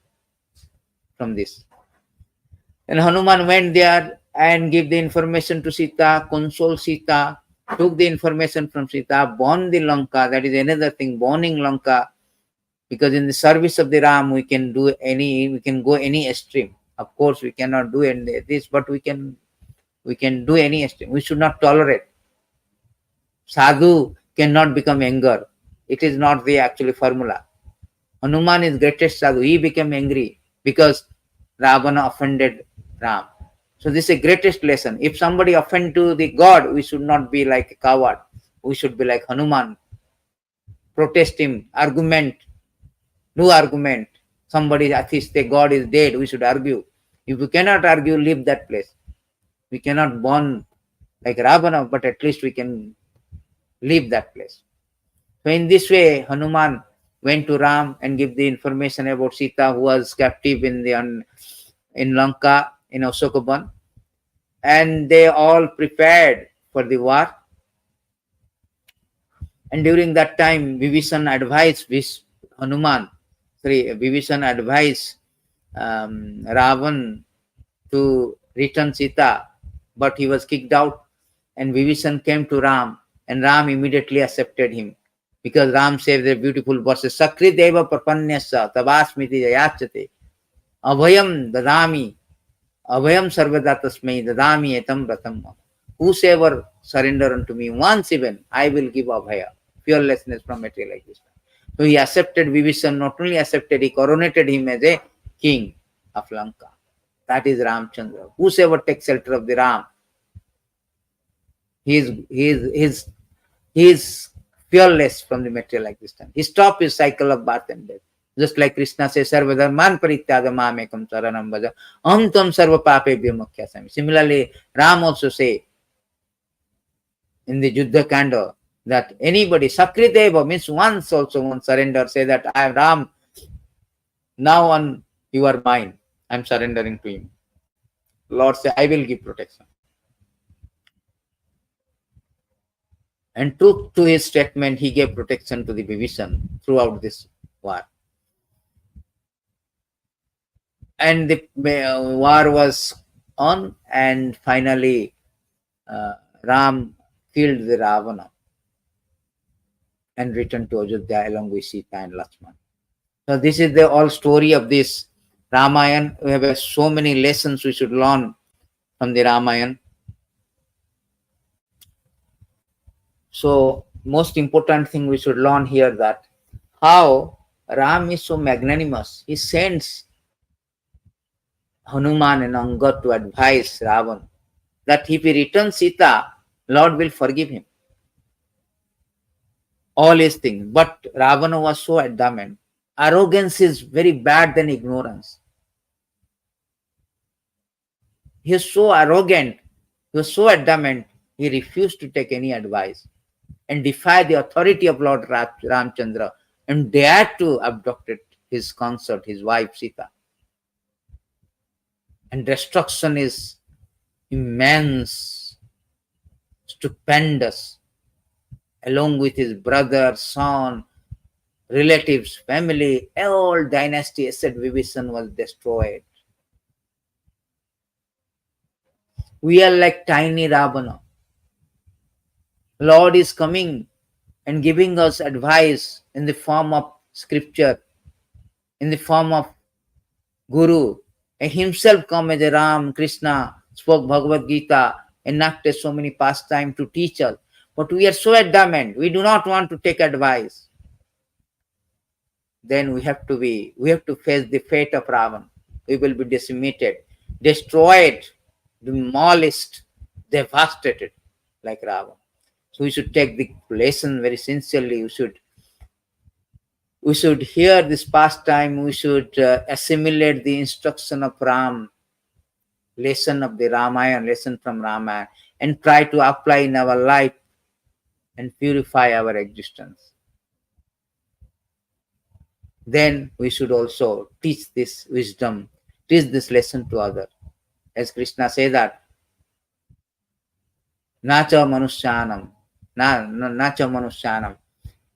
from this. And Hanuman went there and gave the information to Sītā, consoled Sītā, took the information from Sītā, burned the Lanka. That is another thing, burning Lanka. Because in the service of the Ram, we can go any extreme. Of course, we cannot do this, but we can do any extreme. We should not tolerate. Sadhu cannot become anger. It is not the actual formula. Hanuman is greatest sadhu. He became angry because Ravana offended Ram. So this is a greatest lesson. If somebody offend to the God, we should not be like a coward. We should be like Hanuman. Protest him, argument, no argument. Somebody thinks the God is dead, we should argue. If we cannot argue, leave that place. We cannot burn like Ravana, but at least we can leave that place. So in this way, Hanuman went to Ram and gave the information about Sītā, who was captive in Lanka, in Ashokavan. And they all prepared for the war. And during that time, Vibhishan advised Ravana to return Sītā, but he was kicked out. And Vibhishan came to Ram, and Ram immediately accepted him. Because Ram says the beautiful verses, Sakrideva prapanyasya tabasmiti jayachate abhayam dadami abhayam sarvadatasmai dadami etam pratam. Whosoever surrender unto me once even, I will give abhaya, fearlessness from material existence. So he accepted Vibhishan, not only accepted, he coronated him as a king of Lanka. That is Ramchandra. Whosoever takes shelter of the Ram, he is fearless from the material existence. He stopped his cycle of birth and death. Just like Krishna says, Sarva dharman parityāga māmekam saranam bhaja, aham tvam sarva pāpebhyo mokhyasami. Similarly, Ram also say in the Yuddha Kanda that anybody, Sakriteva means once also one surrender, say that I am Ram, now on you are mine, I am surrendering to him. Lord say, I will give protection. And true to his statement, he gave protection to the Vibhishan throughout this war. And the war was on, and finally Ram killed the Ravana and returned to Ajodhya along with Sītā and Lakshmana. So this is the whole story of this Rāmāyana. We have so many lessons we should learn from the Rāmāyana. So most important thing we should learn here, that how Ram is so magnanimous. He sends Hanuman and Angad to advise Ravana that if he returns Sītā, Lord will forgive him all his things. But Ravana was so adamant. Arrogance is very bad than ignorance. He is so arrogant, he was so adamant, he refused to take any advice and defy the authority of Lord Ramchandra and dared to abduct his consort, his wife Sītā. And destruction is immense, stupendous. Along with his brother, son, relatives, family, all dynasty, said Vibhishan was destroyed. We are like tiny Ravana. Lord is coming and giving us advice in the form of scripture, in the form of Guru. And himself come as a Ram, Krishna, spoke Bhagavad Gita, enacted so many pastimes to teach us. But we are so adamant, we do not want to take advice. Then we have to face the fate of Ravana. We will be decimated, destroyed, demolished, devastated like Ravana. So we should take the lesson very sincerely. We should hear this pastime. We should assimilate the instruction of Ram, lesson of the Rāmāyana, lesson from Rāmāyana, and try to apply in our life and purify our existence. Then we should also teach this wisdom, teach this lesson to others. As Krishna says that, Nacha manushyanam, na cha manushyanam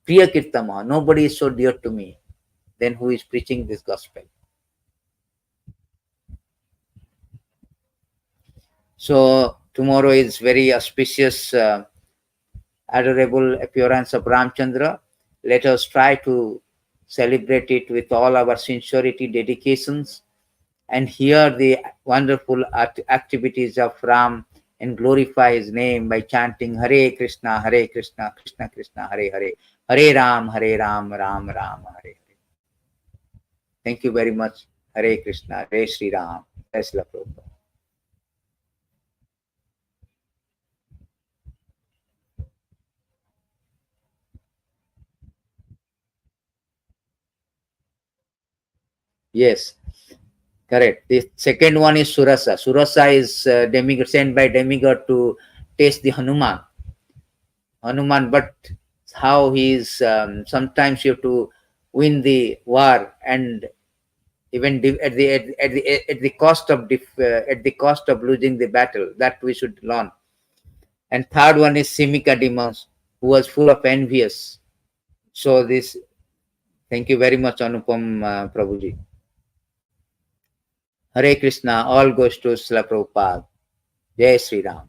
priya kirtama. Nobody is so dear to me than who is preaching this gospel. So tomorrow is very auspicious, adorable appearance of Ramchandra. Let us try to celebrate it with all our sincerity, dedications, and hear the wonderful activities of Ram and glorify his name by chanting Hare Krishna, Krishna Krishna, Hare Hare, Hare Ram, Ram Ram, Hare Hare. Thank you very much. Hare Krishna, Hare Sri Ram, Jai Srila Prabhupada. Yes, correct. The second one is Surasa. Surasa is demigod, sent by demigod to taste the Hanuman. But how he is, sometimes you have to win the war, and even at the cost of losing the battle. That we should learn. And third one is Simika demons, who was full of envious. So this, thank you very much, Anupam Prabhuji. Hare Krishna, all goes to Srila Prabhupada. Jai Sri Ram.